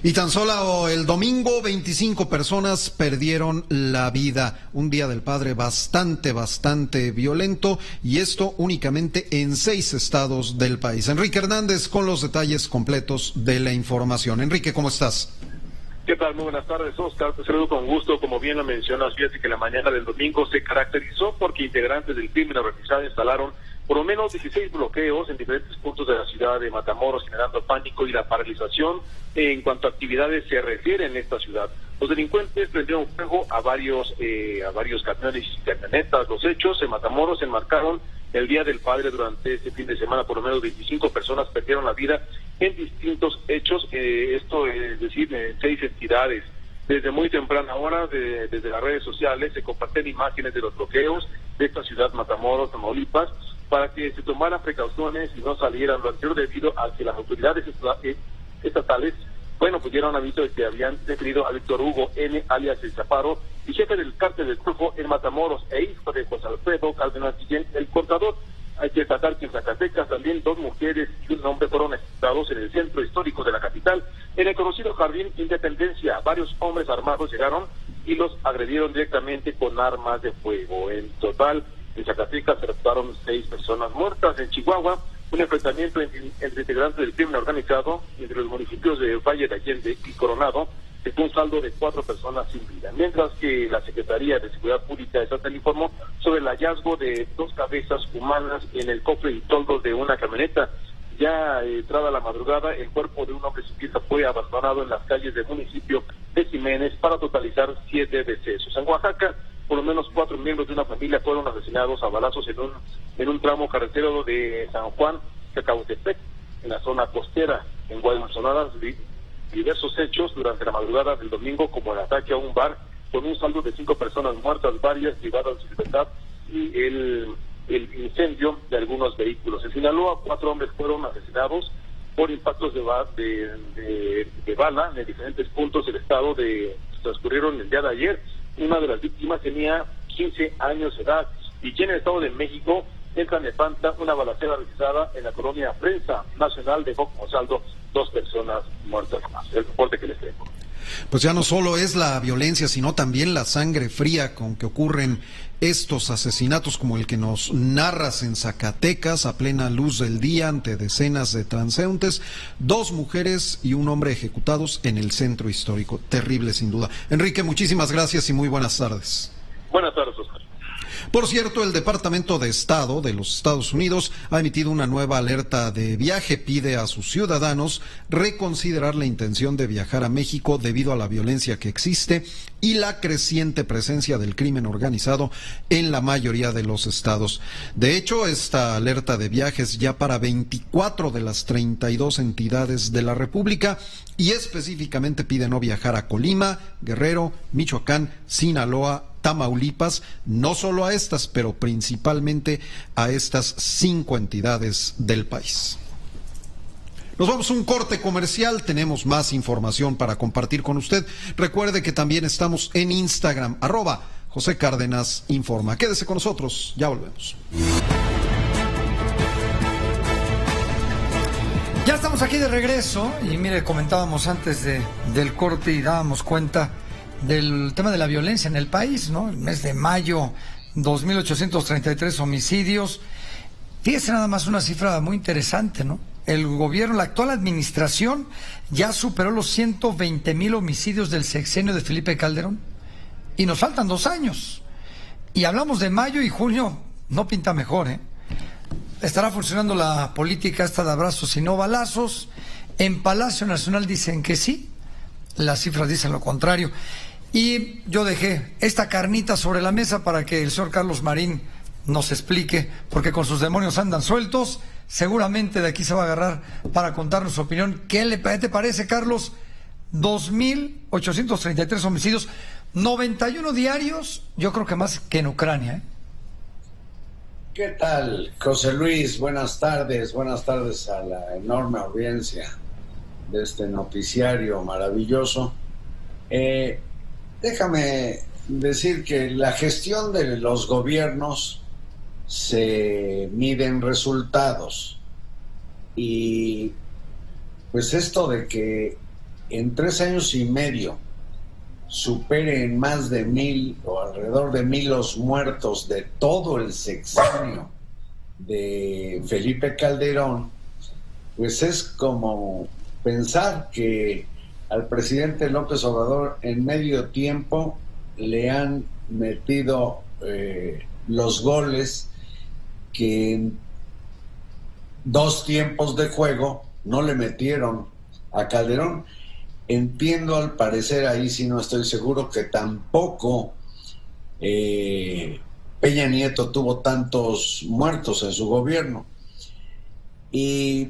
S3: Y tan solo el domingo 25 personas perdieron la vida. Un Día del Padre bastante violento, y esto únicamente en 6 estados del país. Enrique Hernández con los detalles completos de la información. Enrique, ¿cómo estás?
S13: ¿Qué tal? Muy buenas tardes, Oscar. Te saludo con gusto. Como bien lo mencionas, fíjate que la mañana del domingo se caracterizó porque integrantes del crimen organizado instalaron por lo menos 16 bloqueos en diferentes puntos de la ciudad de Matamoros, generando pánico y la paralización en cuanto a actividades se refiere en esta ciudad. Los delincuentes prendieron fuego a varios camiones y camionetas. Los hechos en Matamoros se enmarcaron el Día del Padre. Durante este fin de semana, por lo menos 25 personas perdieron la vida en distintos hechos, esto es decir, en 6 entidades. Desde muy temprana hora, desde las redes sociales, se comparten imágenes de los bloqueos de esta ciudad, Matamoros, Tamaulipas, para que se tomaran precauciones y no salieran lo anterior, debido a que las autoridades estatales, pues dieron aviso de que habían detenido a Víctor Hugo N., alias El Chaparro, y jefe del cártel del Golfo en Matamoros, e hijo de José Alfredo Cárdenas Guillén, el Cortador. Hay que destacar que en Zacatecas también 2 mujeres y un hombre fueron ejecutados en el centro histórico de la capital, en el conocido Jardín Independencia. Varios hombres armados llegaron y los agredieron directamente con armas de fuego. En total, en Zacatecas se reportaron 6 personas muertas. En Chihuahua, un enfrentamiento entre integrantes del crimen organizado entre los municipios de Valle de Allende y Coronado dejó un saldo de 4 personas sin vida, mientras que la Secretaría de Seguridad Pública estatal informó sobre el hallazgo de 2 cabezas humanas en el cofre y toldo de una camioneta. Ya entrada la madrugada, el cuerpo de un hombre ciclista fue abandonado en las calles del municipio de Jiménez, para totalizar 7 decesos. En Oaxaca, por lo menos 4 miembros de una familia fueron asesinados a balazos en un tramo carretero de San Juan, Cacautepec, en la zona costera. En Guadalajara, diversos hechos durante la madrugada del domingo, como el ataque a un bar con un saldo de 5 personas muertas, varias privadas de libertad, y el el incendio de algunos vehículos. En Sinaloa, 4 hombres fueron asesinados por impactos de bala en diferentes puntos del estado. Transcurrieron el día de ayer. Una de las víctimas tenía 15 años de edad. Y aquí en el Estado de México, en Tlalnepantla, una balacera realizada en la colonia Prensa Nacional dejó como saldo 2 personas muertas más. El reporte que les tengo.
S3: Pues ya no solo es la violencia, sino también la sangre fría con que ocurren estos asesinatos, como el que nos narras en Zacatecas, a plena luz del día, ante decenas de transeúntes, 2 mujeres y un hombre ejecutados en el centro histórico. Terrible, sin duda. Enrique, muchísimas gracias y muy buenas tardes.
S13: Buenas tardes, Oscar.
S3: Por cierto, el Departamento de Estado de los Estados Unidos ha emitido una nueva alerta de viaje. Pide a sus ciudadanos reconsiderar la intención de viajar a México debido a la violencia que existe y la creciente presencia del crimen organizado en la mayoría de los estados. De hecho, esta alerta de viajes ya para 24 de las 32 entidades de la República, y específicamente pide no viajar a Colima, Guerrero, Michoacán, Sinaloa, Tamaulipas, no solo a estas, pero principalmente a estas 5 entidades del país. Nos vamos a un corte comercial, tenemos más información para compartir con usted. Recuerde que también estamos en Instagram, @José Cárdenas Informa. Quédese con nosotros, ya volvemos.
S2: Ya estamos aquí de regreso y mire, comentábamos antes del corte y dábamos cuenta del tema de la violencia en el país, ¿no? El mes de mayo, 2.833 homicidios. Fíjese nada más una cifra muy interesante, ¿no? El gobierno, la actual administración, ya superó los 120,000 homicidios del sexenio de Felipe Calderón. Y nos faltan 2 años. Y hablamos de mayo y junio, no pinta mejor, ¿eh? Estará funcionando la política esta de abrazos y no balazos. En Palacio Nacional dicen que sí, las cifras dicen lo contrario. Y yo dejé esta carnita sobre la mesa para que el señor Carlos Marín nos explique, porque con sus demonios andan sueltos. Seguramente de aquí se va a agarrar para contarnos su opinión. ¿Qué te parece, Carlos? 2.833 homicidios, 91 diarios, yo creo que más que en Ucrania, ¿eh?
S14: ¿Qué tal, José Luis? Buenas tardes a la enorme audiencia de este noticiario maravilloso. Déjame decir que la gestión de los gobiernos se mide en resultados, y pues esto de que en 3 años y medio supere en más de 1,000 o alrededor de 1,000 los muertos de todo el sexenio de Felipe Calderón, pues es como pensar que al presidente López Obrador en medio tiempo le han metido los goles que en 2 tiempos de juego no le metieron a Calderón. Entiendo, al parecer, ahí sí no estoy seguro, que tampoco Peña Nieto tuvo tantos muertos en su gobierno. Y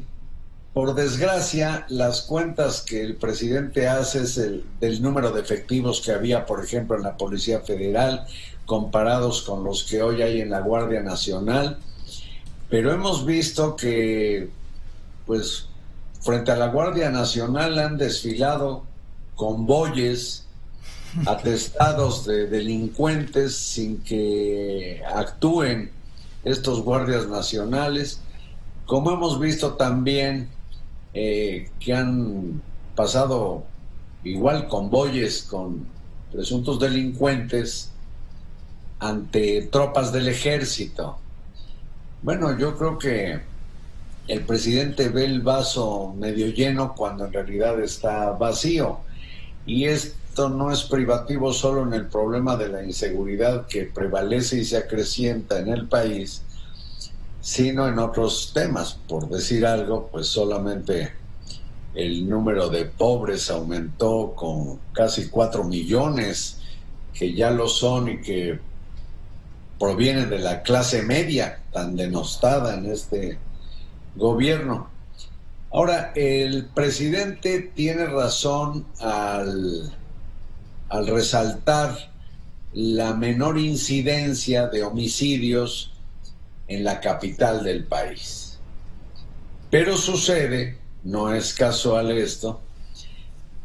S14: por desgracia, las cuentas que el presidente hace es del número de efectivos que había, por ejemplo, en la Policía Federal, comparados con los que hoy hay en la Guardia Nacional. Pero hemos visto que, pues, frente a la Guardia Nacional han desfilado convoyes atestados de delincuentes sin que actúen estos guardias nacionales, como hemos visto también que han pasado igual convoyes con presuntos delincuentes ante tropas del ejército. Bueno, yo creo que el presidente ve el vaso medio lleno cuando en realidad está vacío, y esto no es privativo solo en el problema de la inseguridad que prevalece y se acrecienta en el país, sino en otros temas. Por decir algo, pues solamente el número de pobres aumentó con casi 4 millones, que ya lo son y que provienen de la clase media tan denostada en este gobierno. Ahora, el presidente tiene razón al resaltar la menor incidencia de homicidios en la capital del país. Pero sucede, no es casual esto,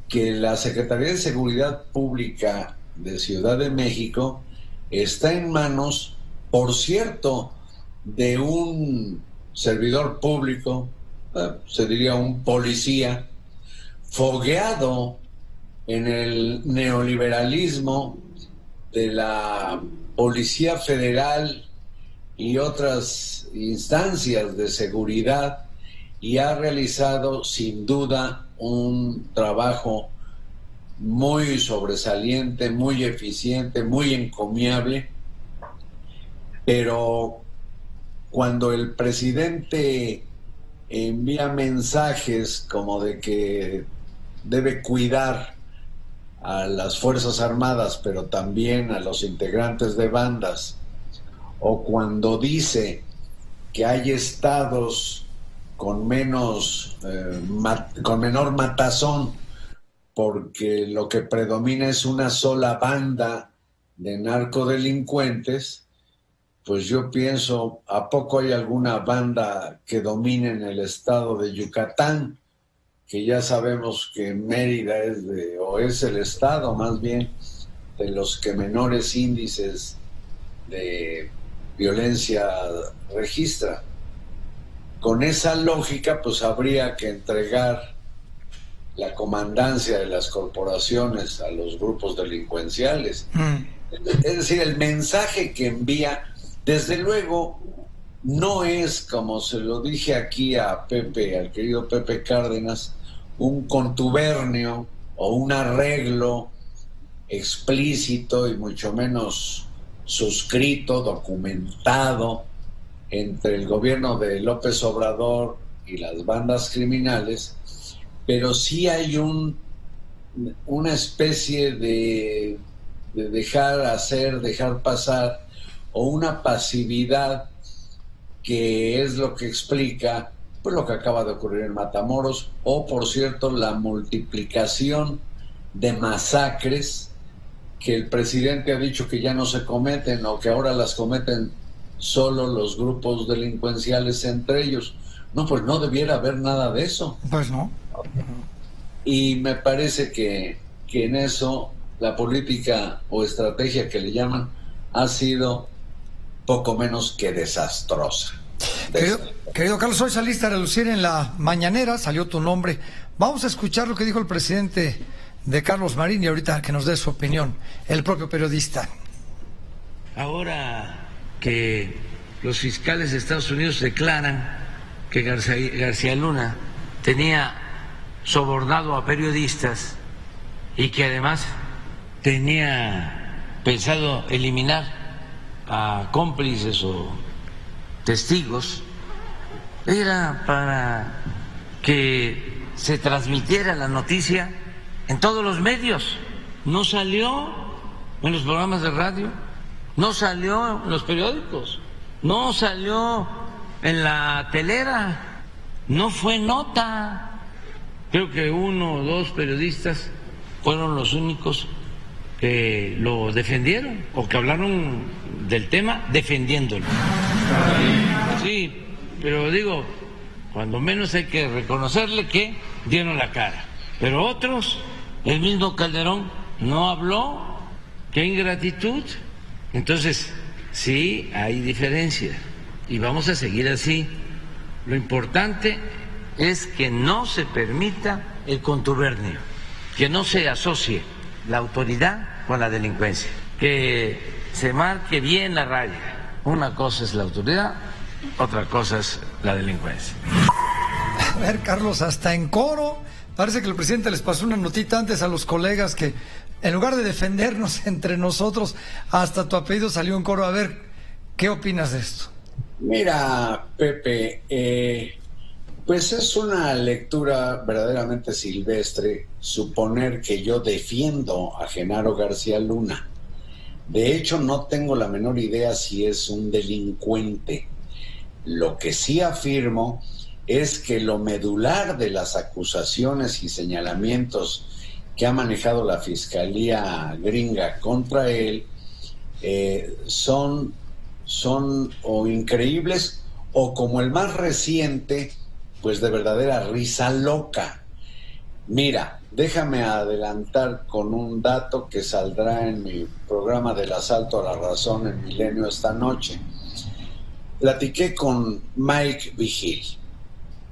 S14: que la Secretaría de Seguridad Pública de Ciudad de México está en manos, por cierto, de un servidor público, se diría un policía, fogueado en el neoliberalismo de la Policía Federal y otras instancias de seguridad, y ha realizado sin duda un trabajo muy sobresaliente, muy eficiente, muy encomiable. Pero cuando el presidente envía mensajes como de que debe cuidar a las Fuerzas Armadas, pero también a los integrantes de bandas, o cuando dice que hay estados con menor matazón, porque lo que predomina es una sola banda de narcodelincuentes, pues yo pienso, ¿a poco hay alguna banda que domine en el estado de Yucatán? Que ya sabemos que Mérida es el estado más bien de los que menores índices de violencia registra. Con esa lógica, pues habría que entregar la comandancia de las corporaciones a los grupos delincuenciales. Es decir, el mensaje que envía, desde luego, no es, como se lo dije aquí a Pepe, al querido Pepe Cárdenas, un contubernio o un arreglo explícito y mucho menos suscrito, documentado entre el gobierno de López Obrador y las bandas criminales, pero sí hay una especie de dejar hacer, dejar pasar, o una pasividad que es lo que explica pues lo que acaba de ocurrir en Matamoros, o por cierto la multiplicación de masacres que el presidente ha dicho que ya no se cometen, o que ahora las cometen solo los grupos delincuenciales entre ellos. No, pues no debiera haber nada de eso.
S2: Pues no.
S14: Y me parece que en eso la política o estrategia que le llaman ha sido poco menos que desastrosa.
S2: Querido Carlos, hoy saliste a reducir en la mañanera, salió tu nombre. Vamos a escuchar lo que dijo el presidente de Carlos Marín y ahorita que nos dé su opinión, el propio periodista.
S12: Ahora que los fiscales de Estados Unidos declaran que García Luna tenía sobornado a periodistas y que además tenía pensado eliminar a cómplices o testigos, era para que se transmitiera la noticia en todos los medios. No salió en los programas de radio, no salió en los periódicos, no salió en la telera, no fue nota. Creo que 1 o 2 periodistas fueron los únicos que lo defendieron o que hablaron del tema defendiéndolo. Sí, pero digo, cuando menos hay que reconocerle que dieron la cara. Pero otros, el mismo Calderón no habló. ¡Qué ingratitud! Entonces, sí, hay diferencia y vamos a seguir así. Lo importante es que no se permita el contubernio, que no se asocie la autoridad con la delincuencia, que se marque bien la raya. Una cosa es la autoridad, otra cosa es la delincuencia.
S2: A ver, Carlos, hasta en coro, parece que el presidente les pasó una notita antes a los colegas que en lugar de defendernos entre nosotros, hasta tu apellido salió en coro. A ver, ¿qué opinas de esto?
S14: Mira, Pepe, pues es una lectura verdaderamente silvestre suponer que yo defiendo a Genaro García Luna. De hecho, no tengo la menor idea si es un delincuente. Lo que sí afirmo es que lo medular de las acusaciones y señalamientos que ha manejado la Fiscalía gringa contra él son son o increíbles o, como el más reciente, pues de verdadera risa loca. Mira, déjame adelantar con un dato que saldrá en mi programa del Asalto a la Razón en Milenio esta noche. Platiqué con Mike Vigil.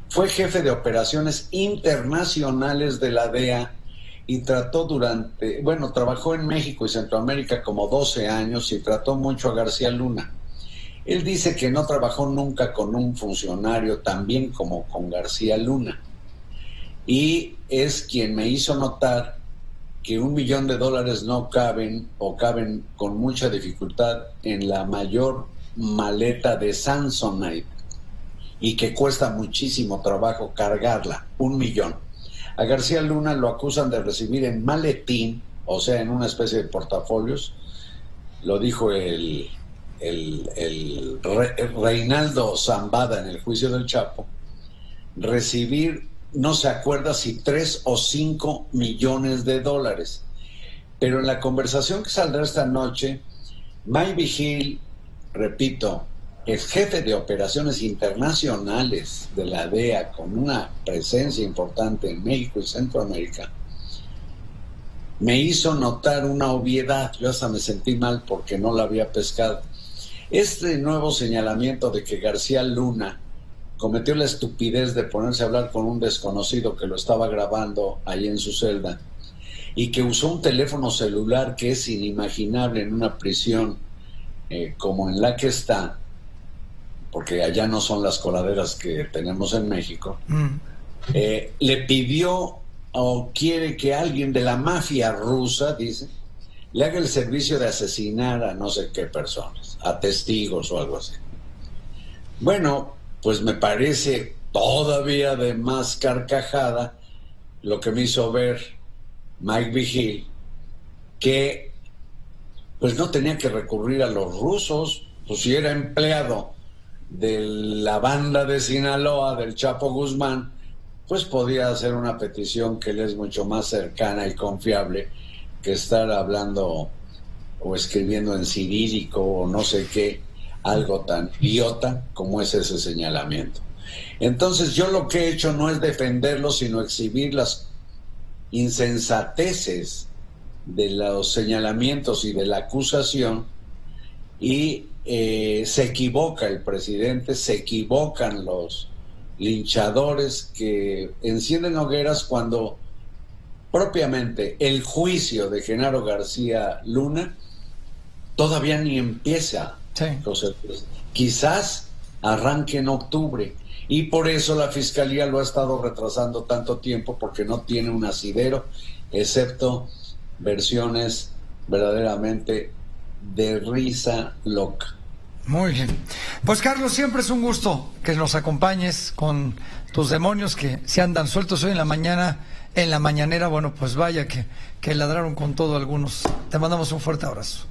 S14: Fue jefe de operaciones internacionales de la DEA y trabajó en México y Centroamérica como 12 años y trató mucho a García Luna. Él dice que no trabajó nunca con un funcionario tan bien como con García Luna. Y es quien me hizo notar que $1 millón no caben o caben con mucha dificultad en la mayor maleta de Samsonite y que cuesta muchísimo trabajo cargarla, $1 millón. A García Luna lo acusan de recibir en maletín, o sea, en una especie de portafolios, lo dijo el Reinaldo Zambada en el juicio del Chapo, recibir, no se acuerda si 3 o 5 millones de dólares. Pero en la conversación que saldrá esta noche, Mike Vigil, repito, el jefe de operaciones internacionales de la DEA con una presencia importante en México y Centroamérica, me hizo notar una obviedad. Yo hasta me sentí mal porque no la había pescado. Este nuevo señalamiento de que García Luna cometió la estupidez de ponerse a hablar con un desconocido que lo estaba grabando ahí en su celda y que usó un teléfono celular que es inimaginable en una prisión como en la que está, porque allá no son las coladeras que tenemos en México, le pidió o quiere que alguien de la mafia rusa, dice, le haga el servicio de asesinar a no sé qué personas, a testigos o algo así. Bueno, pues me parece todavía de más carcajada lo que me hizo ver Mike Vigil, que pues no tenía que recurrir a los rusos, pues si era empleado de la banda de Sinaloa, del Chapo Guzmán, pues podía hacer una petición que le es mucho más cercana y confiable que estar hablando o escribiendo en cirílico o no sé qué, algo tan idiota como es ese señalamiento. Entonces yo lo que he hecho no es defenderlo, sino exhibir las insensateces de los señalamientos y de la acusación, y se equivoca el presidente, se equivocan los linchadores que encienden hogueras cuando propiamente el juicio de Genaro García Luna todavía ni empieza. Sí. Entonces, quizás arranque en octubre, y por eso la Fiscalía lo ha estado retrasando tanto tiempo, porque no tiene un asidero, excepto versiones verdaderamente de risa loca.
S2: Muy bien. Pues Carlos, siempre es un gusto que nos acompañes con tus demonios que se andan sueltos hoy en la mañana, en la mañanera. Bueno, pues vaya que ladraron con todo algunos. Te mandamos un fuerte abrazo.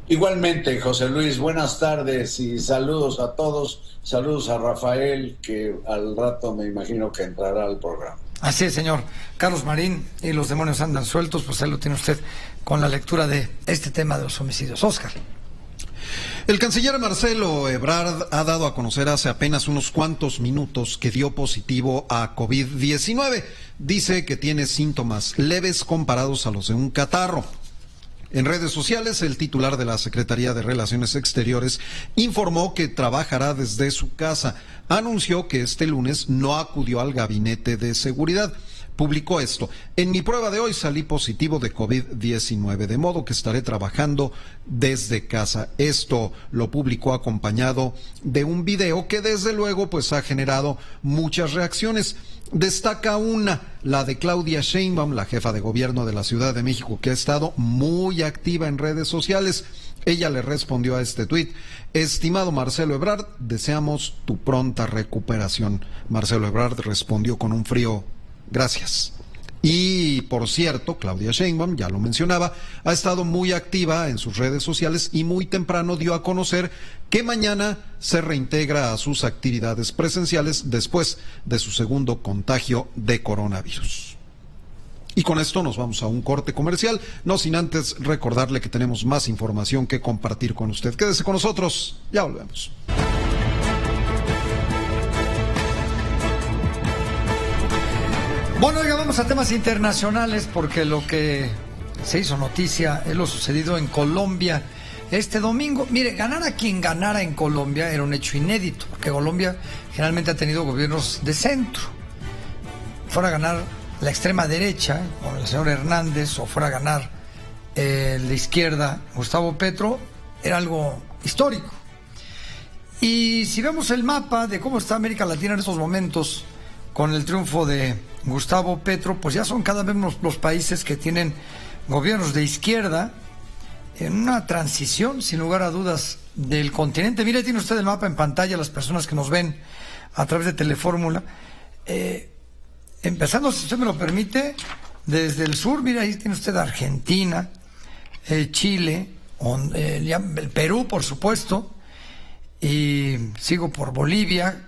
S14: Igualmente, José Luis, buenas tardes y saludos a todos. Saludos a Rafael, que al rato me imagino que entrará al programa.
S2: Así es, señor. Carlos Marín y los demonios andan sueltos, pues ahí lo tiene usted con la lectura de este tema de los homicidios. Óscar.
S3: El canciller Marcelo Ebrard ha dado a conocer hace apenas unos cuantos minutos que dio positivo a COVID-19. Dice que tiene síntomas leves comparados a los de un catarro. En redes sociales, el titular de la Secretaría de Relaciones Exteriores informó que trabajará desde su casa. Anunció que este lunes no acudió al gabinete de seguridad. Publicó esto: en mi prueba de hoy salí positivo de COVID-19, de modo que estaré trabajando desde casa. Esto lo publicó acompañado de un video que desde luego pues ha generado muchas reacciones. Destaca una, la de Claudia Sheinbaum, la jefa de gobierno de la Ciudad de México, que ha estado muy activa en redes sociales. Ella le respondió a este tuit: estimado Marcelo Ebrard, deseamos tu pronta recuperación. Marcelo Ebrard respondió con un frío gracias. Y por cierto, Claudia Sheinbaum, ya lo mencionaba, ha estado muy activa en sus redes sociales y muy temprano dio a conocer que mañana se reintegra a sus actividades presenciales después de su segundo contagio de coronavirus. Y con esto nos vamos a un corte comercial, no sin antes recordarle que tenemos más información que compartir con usted. Quédese con nosotros, ya volvemos.
S2: Bueno, oiga, vamos a temas internacionales porque lo que se hizo noticia es lo sucedido en Colombia este domingo. Mire, ganar a quien ganara en Colombia era un hecho inédito, porque Colombia generalmente ha tenido gobiernos de centro. Fuera a ganar la extrema derecha, con el señor Hernández, o fuera a ganar la izquierda, Gustavo Petro, era algo histórico. Y si vemos el mapa de cómo está América Latina en estos momentos, con el triunfo de Gustavo Petro, pues ya son cada vez los países que tienen gobiernos de izquierda, en una transición, sin lugar a dudas, del continente. Mire, tiene usted el mapa en pantalla, las personas que nos ven a través de Telefórmula. Empezando, si usted me lo permite, desde el sur, mire, ahí tiene usted Argentina, Chile, el Perú, por supuesto, y sigo por Bolivia,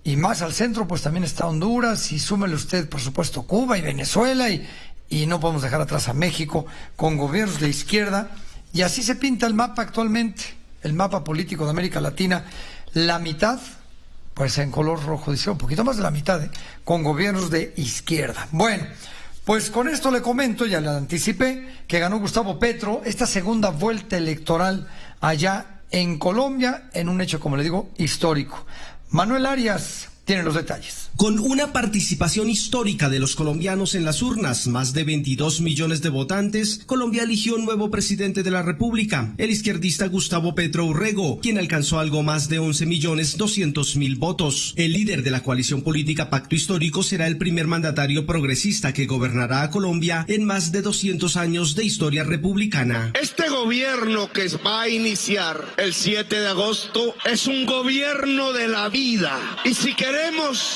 S2: y más al centro, pues también está Honduras, y súmele usted, por supuesto, Cuba y Venezuela, y no podemos dejar atrás a México, con gobiernos de izquierda, y así se pinta el mapa actualmente, el mapa político de América Latina, la mitad, pues en color rojo, dice un poquito más de la mitad, con gobiernos de izquierda. Bueno, pues con esto le comento, ya le anticipé, que ganó Gustavo Petro esta segunda vuelta electoral allá en Colombia, en un hecho, como le digo, histórico. Manuel Arias tiene los detalles.
S15: Con una participación histórica de los colombianos en las urnas, más de 22 millones de votantes, Colombia eligió un nuevo presidente de la República, el izquierdista Gustavo Petro Urrego, quien alcanzó algo más de 11.200.000 votos. El líder de la coalición política Pacto Histórico será el primer mandatario progresista que gobernará a Colombia en más de 200 años de historia republicana.
S16: Este gobierno que va a iniciar el 7 de agosto es un gobierno de la vida. Y si queremos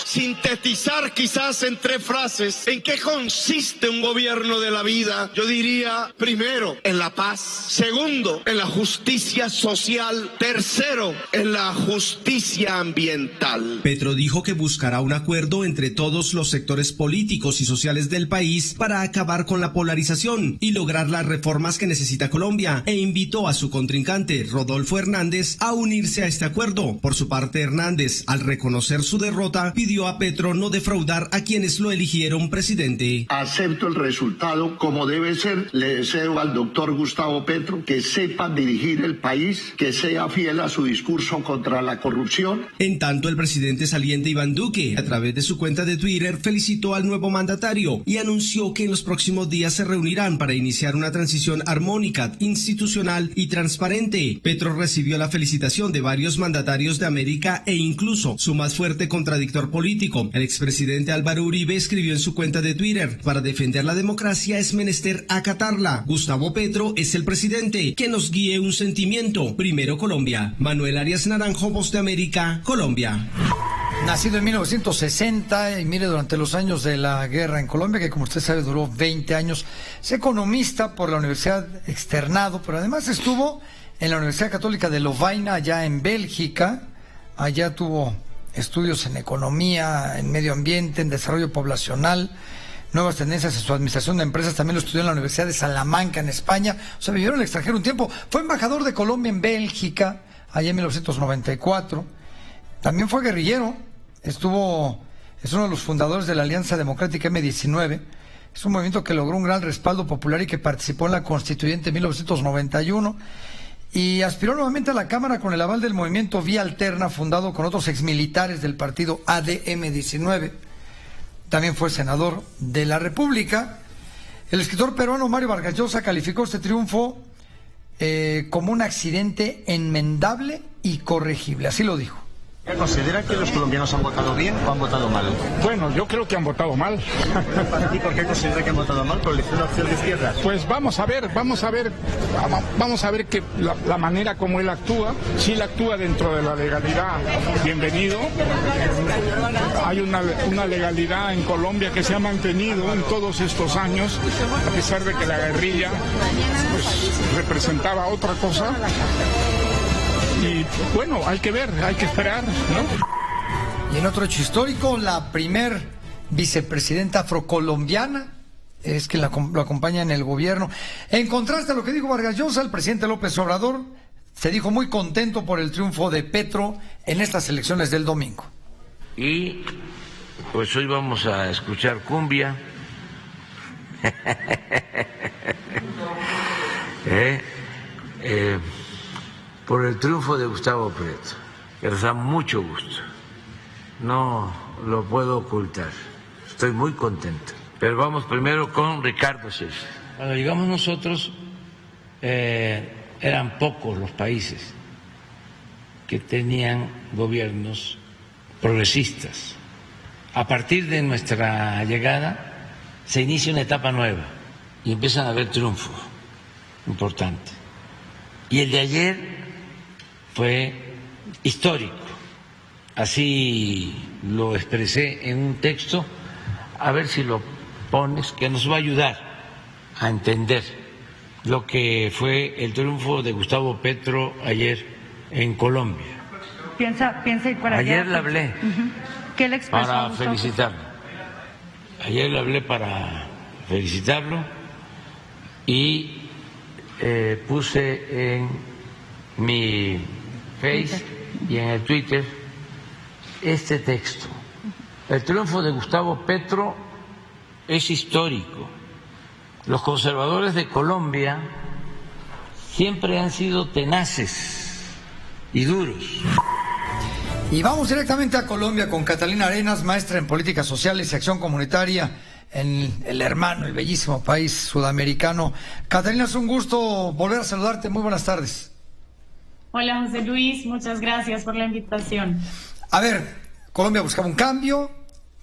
S16: sintetizar quizás en 3 frases en qué consiste un gobierno de la vida, yo diría, primero, en la paz; segundo, en la justicia social; tercero, en la justicia ambiental.
S15: Petro dijo que buscará un acuerdo entre todos los sectores políticos y sociales del país para acabar con la polarización y lograr las reformas que necesita Colombia, e invitó a su contrincante, Rodolfo Hernández, a unirse a este acuerdo. Por su parte, Hernández, al reconocer su derrota, pidió a Petro no defraudar a quienes lo eligieron presidente.
S16: Acepto el resultado como debe ser. Le deseo al doctor Gustavo Petro que sepa dirigir el país, que sea fiel a su discurso contra la corrupción.
S15: En tanto, el presidente saliente Iván Duque, a través de su cuenta de Twitter, felicitó al nuevo mandatario y anunció que en los próximos días se reunirán para iniciar una transición armónica, institucional y transparente. Petro recibió la felicitación de varios mandatarios de América e incluso su más fuerte contradictor político, el expresidente Álvaro Uribe, escribió en su cuenta de Twitter: para defender la democracia es menester acatarla. Gustavo Petro es el presidente, que nos guíe un sentimiento. Primero Colombia. Manuel Arias Naranjo, Voz de América, Colombia.
S2: Nacido en 1960 y mire, durante los años de la guerra en Colombia, que como usted sabe duró 20 años, es economista por la Universidad Externado, pero además estuvo en la Universidad Católica de Lovaina, allá en Bélgica. Allá tuvo estudios en economía, en medio ambiente, en desarrollo poblacional, nuevas tendencias en su administración de empresas. También lo estudió en la Universidad de Salamanca, en España. O sea, vivió en el extranjero un tiempo. Fue embajador de Colombia en Bélgica, allá en 1994. También fue guerrillero. Es uno de los fundadores de la Alianza Democrática M19. Es un movimiento que logró un gran respaldo popular y que participó en la Constituyente en 1991. Y aspiró nuevamente a la Cámara con el aval del movimiento Vía Alterna, fundado con otros exmilitares del partido ADM-19. También fue senador de la República. El escritor peruano Mario Vargas Llosa calificó este triunfo como un accidente enmendable y corregible. Así lo dijo.
S17: ¿Considera que los colombianos han votado bien o han votado mal?
S18: Bueno, yo creo que han votado mal.
S17: ¿Y por qué considera que han votado mal? ¿Por elegir una opción de izquierda?
S18: Pues vamos a ver que la manera como él actúa, si él actúa dentro de la legalidad, bienvenido. Hay una legalidad en Colombia que se ha mantenido en todos estos años, a pesar de que la guerrilla pues representaba otra cosa. Y bueno, hay que ver, hay que esperar, ¿no?
S2: Y en otro hecho histórico, la primer vicepresidenta afrocolombiana es que lo acompaña en el gobierno. En contraste a lo que dijo Vargas Llosa, el presidente López Obrador se dijo muy contento por el triunfo de Petro en estas elecciones del domingo.
S12: Y pues hoy vamos a escuchar cumbia. Por el triunfo de Gustavo Petro, que nos da mucho gusto. No lo puedo ocultar. Estoy muy contento. Pero vamos primero con Ricardo Schiff. Cuando llegamos nosotros, eran pocos los países que tenían gobiernos progresistas. A partir de nuestra llegada se inicia una etapa nueva y empiezan a haber triunfos importantes. Y el de ayer fue histórico. Así lo expresé en un texto, a ver si lo pones, que nos va a ayudar a entender lo que fue el triunfo de Gustavo Petro ayer en Colombia.
S19: Piensa ir para allá.
S12: Ayer le hablé.
S19: ¿Qué le expresó
S12: para felicitarlo. Ayer le hablé para felicitarlo y puse en mi Face y en el Twitter este texto. El triunfo de Gustavo Petro es histórico. Los conservadores de Colombia siempre han sido tenaces y duros.
S2: Y vamos directamente a Colombia con Catalina Arenas, maestra en políticas sociales y acción comunitaria en el hermano, el bellísimo país sudamericano. Catalina, es un gusto volver a saludarte. Muy buenas tardes.
S20: Hola, José Luis. Muchas gracias por la invitación.
S2: A ver, Colombia buscaba un cambio,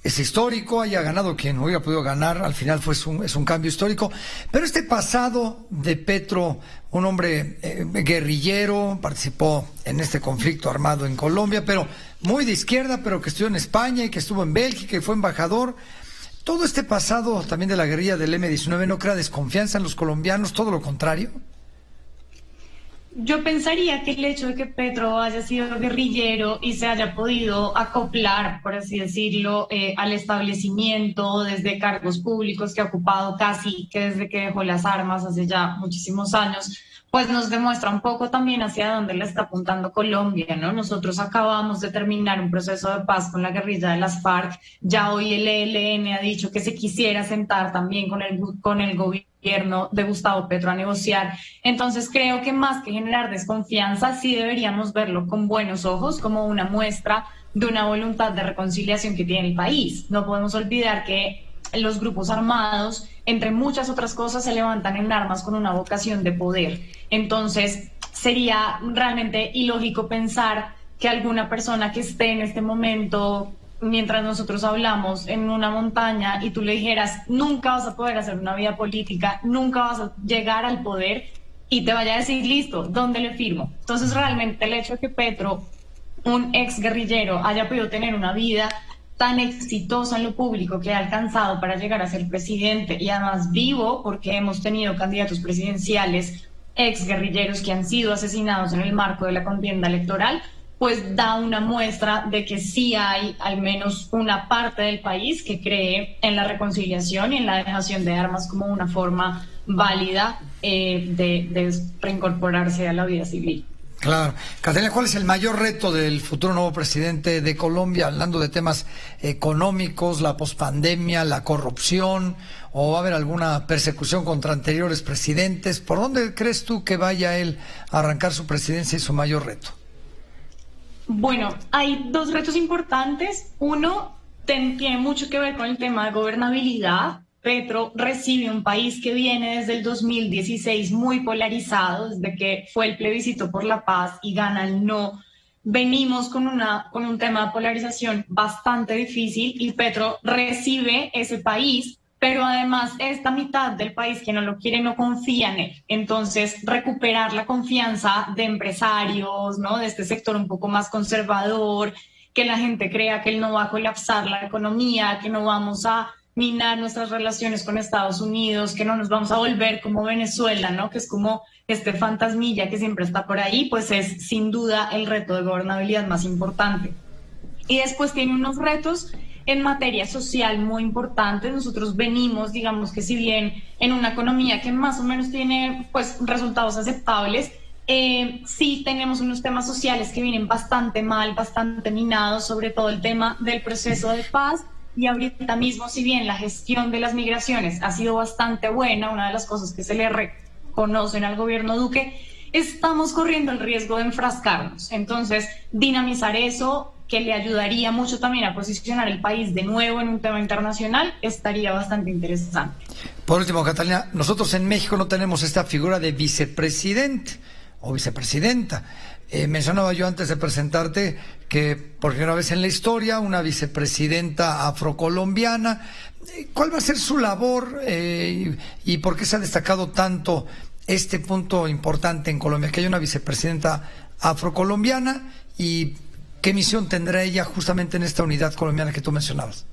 S2: es histórico, haya ganado quien hubiera podido ganar, al final es un cambio histórico, pero este pasado de Petro, un hombre guerrillero, participó en este conflicto armado en Colombia, pero muy de izquierda, pero que estuvo en España y que estuvo en Bélgica y fue embajador. Todo este pasado también de la guerrilla del M-19 no crea desconfianza en los colombianos, todo lo contrario.
S20: Yo pensaría que el hecho de que Petro haya sido guerrillero y se haya podido acoplar, por así decirlo, al establecimiento desde cargos públicos que ha ocupado casi que desde que dejó las armas hace ya muchísimos años, pues nos demuestra un poco también hacia dónde le está apuntando Colombia, ¿no? Nosotros acabamos de terminar un proceso de paz con la guerrilla de las FARC, ya hoy el ELN ha dicho que se quisiera sentar también con el gobierno de Gustavo Petro a negociar. Entonces creo que más que generar desconfianza, sí deberíamos verlo con buenos ojos como una muestra de una voluntad de reconciliación que tiene el país. No podemos olvidar que los grupos armados, entre muchas otras cosas, se levantan en armas con una vocación de poder. Entonces sería realmente ilógico pensar que alguna persona que esté en este momento, mientras nosotros hablamos, en una montaña y tú le dijeras nunca vas a poder hacer una vida política, nunca vas a llegar al poder, y te vaya a decir listo, ¿dónde le firmo? Entonces realmente el hecho de que Petro, un ex guerrillero, haya podido tener una vida tan exitosa en lo público que ha alcanzado para llegar a ser presidente y además vivo, porque hemos tenido candidatos presidenciales ex guerrilleros que han sido asesinados en el marco de la contienda electoral, pues da una muestra de que sí hay al menos una parte del país que cree en la reconciliación y en la dejación de armas como una forma válida de reincorporarse a la vida civil.
S2: Claro. Catalina, ¿cuál es el mayor reto del futuro nuevo presidente de Colombia, hablando de temas económicos, la pospandemia, la corrupción, o va a haber alguna persecución contra anteriores presidentes? ¿Por dónde crees tú que vaya él a arrancar su presidencia y su mayor reto?
S20: Bueno, hay dos retos importantes. Uno tiene mucho que ver con el tema de gobernabilidad. Petro recibe un país que viene desde el 2016 muy polarizado, desde que fue el plebiscito por la paz y gana el no. Venimos con un tema de polarización bastante difícil y Petro recibe ese país, pero además esta mitad del país que no lo quiere no confía en él. Entonces recuperar la confianza de empresarios, ¿no?, de este sector un poco más conservador, que la gente crea que él no va a colapsar la economía, que no vamos a minar nuestras relaciones con Estados Unidos, que no nos vamos a volver como Venezuela, ¿no?, que es como este fantasmilla que siempre está por ahí, pues es sin duda el reto de gobernabilidad más importante. Y después tiene unos retos en materia social muy importantes. Nosotros venimos, digamos que si bien en una economía que más o menos tiene pues resultados aceptables, sí tenemos unos temas sociales que vienen bastante mal, bastante minados, sobre todo el tema del proceso de paz. Y ahorita mismo, si bien la gestión de las migraciones ha sido bastante buena, una de las cosas que se le reconocen al gobierno Duque, estamos corriendo el riesgo de enfrascarnos. Entonces, dinamizar eso, que le ayudaría mucho también a posicionar el país de nuevo en un tema internacional, estaría bastante interesante.
S2: Por último, Catalina, nosotros en México no tenemos esta figura de vicepresidente o vicepresidenta. Mencionaba yo antes de presentarte que por primera vez en la historia una vicepresidenta afrocolombiana. ¿Cuál va a ser su labor y por qué se ha destacado tanto este punto importante en Colombia, que haya una vicepresidenta afrocolombiana, y qué misión tendrá ella justamente en esta unidad colombiana que tú mencionabas?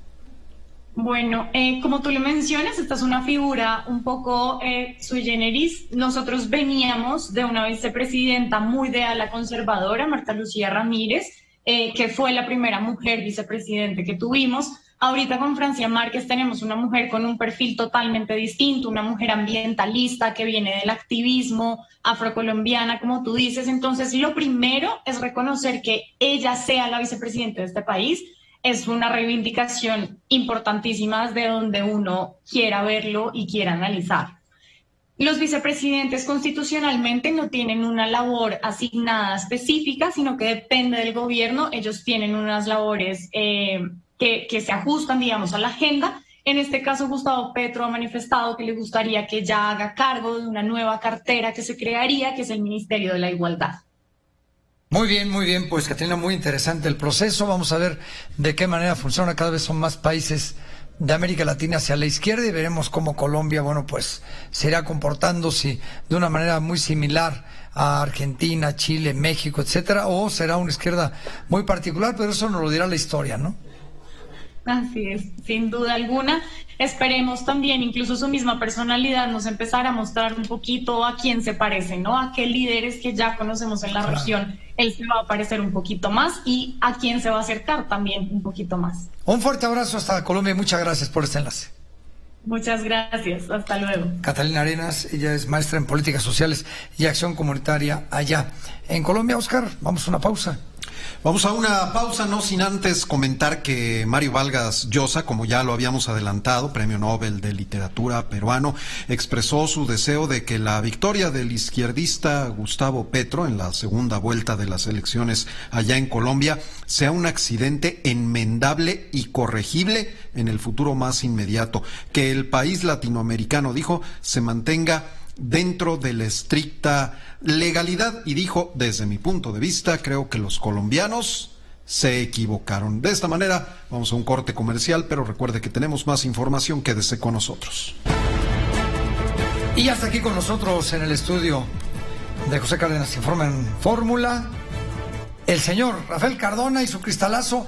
S20: Bueno, como tú lo mencionas, esta es una figura un poco sui generis. Nosotros veníamos de una vicepresidenta muy de ala conservadora, Marta Lucía Ramírez, que fue la primera mujer vicepresidente que tuvimos. Ahorita con Francia Márquez tenemos una mujer con un perfil totalmente distinto, una mujer ambientalista que viene del activismo, afrocolombiana, como tú dices. Entonces, lo primero es reconocer que ella sea la vicepresidenta de este país. Es una reivindicación importantísima desde donde uno quiera verlo y quiera analizar. Los vicepresidentes constitucionalmente no tienen una labor asignada específica, sino que depende del gobierno. Ellos tienen unas labores que se ajustan, digamos, a la agenda. En este caso, Gustavo Petro ha manifestado que le gustaría que ya haga cargo de una nueva cartera que se crearía, que es el Ministerio de la Igualdad.
S2: Muy bien, pues Catalina, muy interesante el proceso. Vamos a ver de qué manera funciona. Cada vez son más países de América Latina hacia la izquierda y veremos cómo Colombia, bueno, pues se irá comportándose de una manera muy similar a Argentina, Chile, México, etcétera, o será una izquierda muy particular, pero eso nos lo dirá la historia, ¿no?
S20: Así es, sin duda alguna. Esperemos también, incluso su misma personalidad nos empezará a mostrar un poquito a quién se parece, ¿no? A qué líderes que ya conocemos en la región él se va a parecer un poquito más y a quién se va a acercar también un poquito más.
S2: Un fuerte abrazo hasta Colombia y muchas gracias por este enlace.
S20: Muchas gracias, hasta luego.
S2: Catalina Arenas, ella es maestra en políticas sociales y acción comunitaria allá en Colombia. Oscar, vamos a una pausa.
S3: Vamos a una pausa, no sin antes comentar que Mario Vargas Llosa, como ya lo habíamos adelantado, Premio Nobel de Literatura peruano, expresó su deseo de que la victoria del izquierdista Gustavo Petro en la segunda vuelta de las elecciones allá en Colombia sea un accidente enmendable y corregible en el futuro más inmediato, que el país latinoamericano, dijo, se mantenga dentro de la estricta legalidad, y dijo, desde mi punto de vista, creo que los colombianos se equivocaron. De esta manera, vamos a un corte comercial, pero recuerde que tenemos más información, quédese con nosotros.
S2: Y hasta aquí con nosotros en el estudio de José Cárdenas Informa en Fórmula, el señor Rafael Cardona y su cristalazo.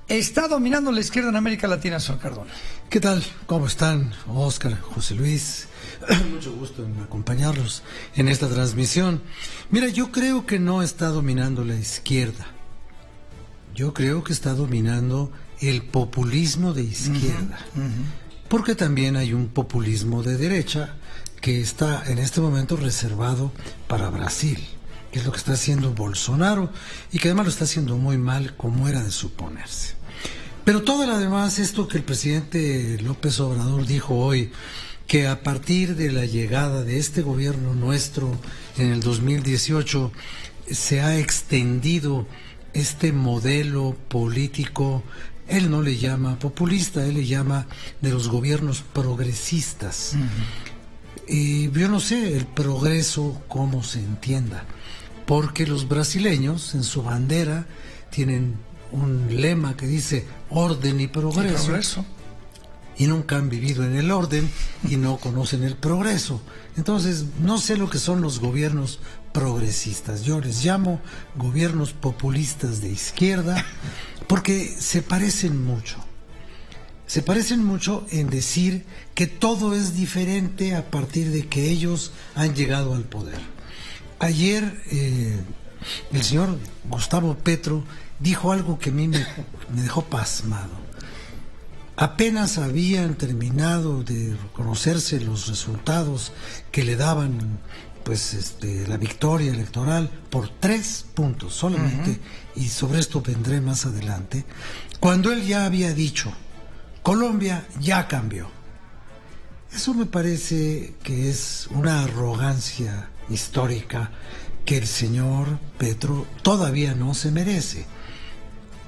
S2: Está dominando la izquierda en América Latina, señor Cardona.
S21: ¿Qué tal? ¿Cómo están? Oscar, José Luis, mucho gusto en acompañarlos en esta transmisión. Mira, yo creo que no está dominando la izquierda. Yo creo que está dominando el populismo de izquierda. Porque también hay un populismo de derecha que está en este momento reservado para Brasil, que es lo que está haciendo Bolsonaro y que además lo está haciendo muy mal, como era de suponerse. Pero todo lo demás, esto que el presidente López Obrador dijo hoy, que a partir de la llegada de este gobierno nuestro en el 2018 se ha extendido este modelo político, él no le llama populista, él le llama de los gobiernos progresistas. Y yo no sé el progreso cómo se entienda, porque los brasileños en su bandera tienen un lema que dice orden y progreso. Y nunca han vivido en el orden y no conocen el progreso. Entonces, no sé lo que son los gobiernos progresistas. Yo les llamo gobiernos populistas de izquierda porque se parecen mucho. Se parecen mucho en decir que todo es diferente a partir de que ellos han llegado al poder. Ayer el señor Gustavo Petro dijo algo que a mí me dejó pasmado. apenas habían terminado de conocerse los resultados que le daban la victoria electoral por 3 puntos solamente, y sobre esto vendré más adelante, cuando él ya había dicho, Colombia ya cambió. Eso me parece que es una arrogancia histórica que el señor Petro todavía no se merece.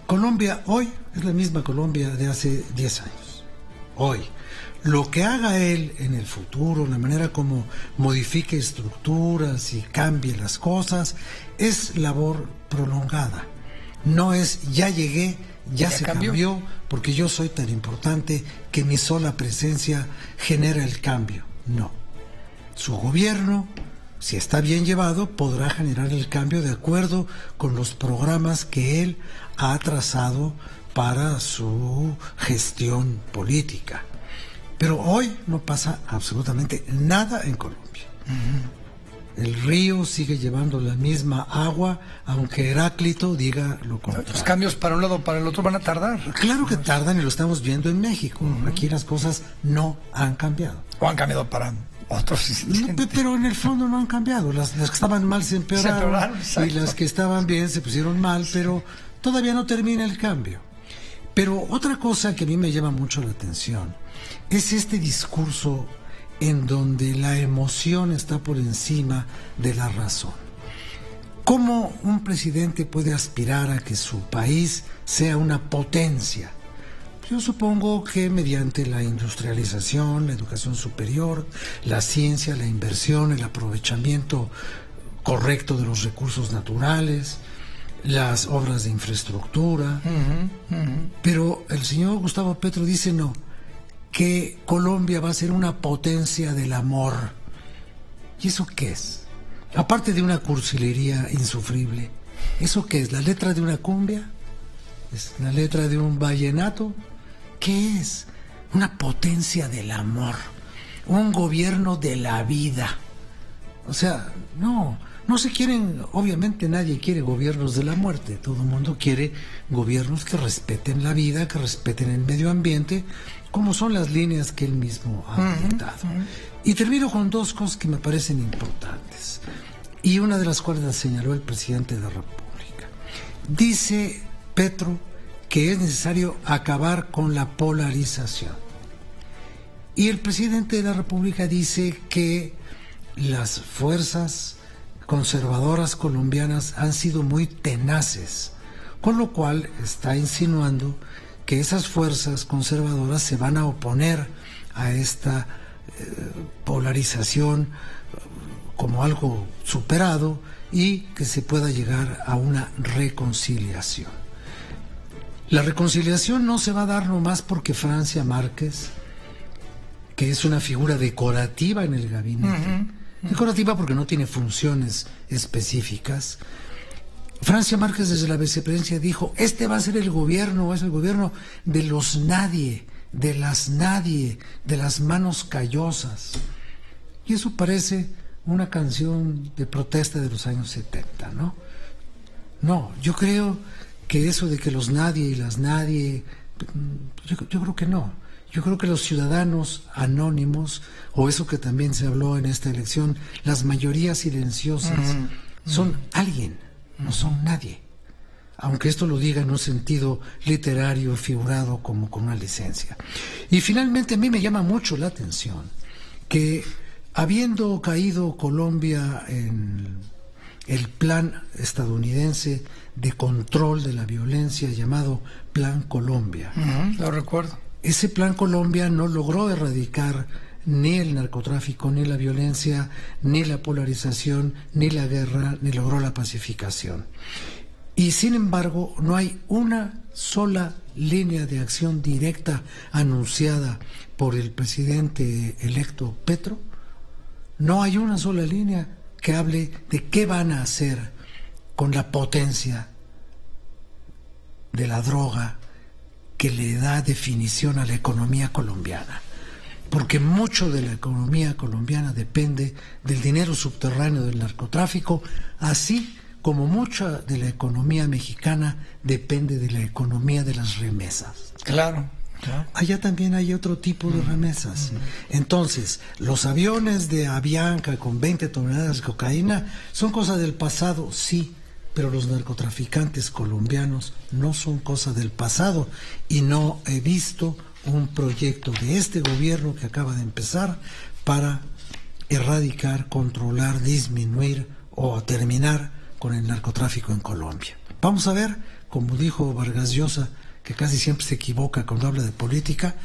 S21: Colombia hoy es la misma Colombia de hace 10 años. Hoy. Lo que haga él en el futuro, la manera como modifique estructuras y cambie las cosas, es labor prolongada. No es ya llegué, ya se cambió, porque yo soy tan importante que mi sola presencia genera el cambio. No. Su gobierno, si está bien llevado, podrá generar el cambio de acuerdo con los programas que él ha trazado para su gestión política. Pero hoy no pasa absolutamente nada en Colombia. El río sigue llevando la misma agua, aunque Heráclito diga lo contrario.
S2: Los cambios para un lado o para el otro van a tardar.
S21: Claro que tardan, y lo estamos viendo en México. Aquí las cosas no han cambiado.
S2: O han cambiado para otros.
S21: Pero en el fondo no han cambiado. Las que estaban mal se empeoraron y las que estaban bien se pusieron mal, pero todavía no termina el cambio. Pero otra cosa que a mí me llama mucho la atención es este discurso en donde la emoción está por encima de la razón. ¿Cómo un presidente puede aspirar a que su país sea una potencia? Yo supongo que mediante la industrialización, la educación superior, la ciencia, la inversión, el aprovechamiento correcto de los recursos naturales, las obras de infraestructura. Pero el señor Gustavo Petro dice no, que Colombia va a ser una potencia del amor. ¿Y eso qué es? Aparte de una cursilería insufrible, ¿eso qué es? ¿La letra de una cumbia? ¿Es la letra de un vallenato? ¿Qué es? Una potencia del amor, un gobierno de la vida. O sea, no se quieren, obviamente nadie quiere gobiernos de la muerte, todo el mundo quiere gobiernos que respeten la vida, que respeten el medio ambiente, como son las líneas que él mismo ha dictado. Y termino con 2 cosas que me parecen importantes, y una de las cuales la señaló el presidente de la República. Dice Petro que es necesario acabar con la polarización. Y el presidente de la República dice que las fuerzas conservadoras colombianas han sido muy tenaces, con lo cual está insinuando que esas fuerzas conservadoras se van a oponer a esta polarización como algo superado y que se pueda llegar a una reconciliación. La reconciliación no se va a dar nomás porque Francia Márquez, que es una figura decorativa en el gabinete, decorativa porque no tiene funciones específicas. Francia Márquez desde la vicepresidencia dijo, este va a ser el gobierno, es el gobierno de los nadie, de las manos callosas. Y eso parece una canción de protesta de los años 70, ¿no? No, yo creo que eso de que los nadie y las nadie, yo creo que no. Yo creo que los ciudadanos anónimos, o eso que también se habló en esta elección, las mayorías silenciosas, son alguien, no son nadie. Aunque esto lo diga en un sentido literario, figurado, como con una licencia. Y finalmente a mí me llama mucho la atención que, habiendo caído Colombia en el plan estadounidense de control de la violencia llamado Plan Colombia.
S2: Lo recuerdo.
S21: Ese Plan Colombia no logró erradicar ni el narcotráfico, ni la violencia, ni la polarización, ni la guerra, ni logró la pacificación. Y sin embargo, no hay una sola línea de acción directa anunciada por el presidente electo Petro. No hay una sola línea que hable de qué van a hacer con la potencia de la droga que le da definición a la economía colombiana. Porque mucho de la economía colombiana depende del dinero subterráneo del narcotráfico, así como mucha de la economía mexicana depende de la economía de las remesas.
S2: Claro,
S21: Allá también hay otro tipo de remesas. Entonces, los aviones de Avianca con 20 toneladas de cocaína son cosa del pasado, sí, pero los narcotraficantes colombianos no son cosa del pasado, y no he visto un proyecto de este gobierno que acaba de empezar para erradicar, controlar, disminuir o terminar con el narcotráfico en Colombia. Vamos a ver, como dijo Vargas Llosa, que casi siempre se equivoca cuando habla de política,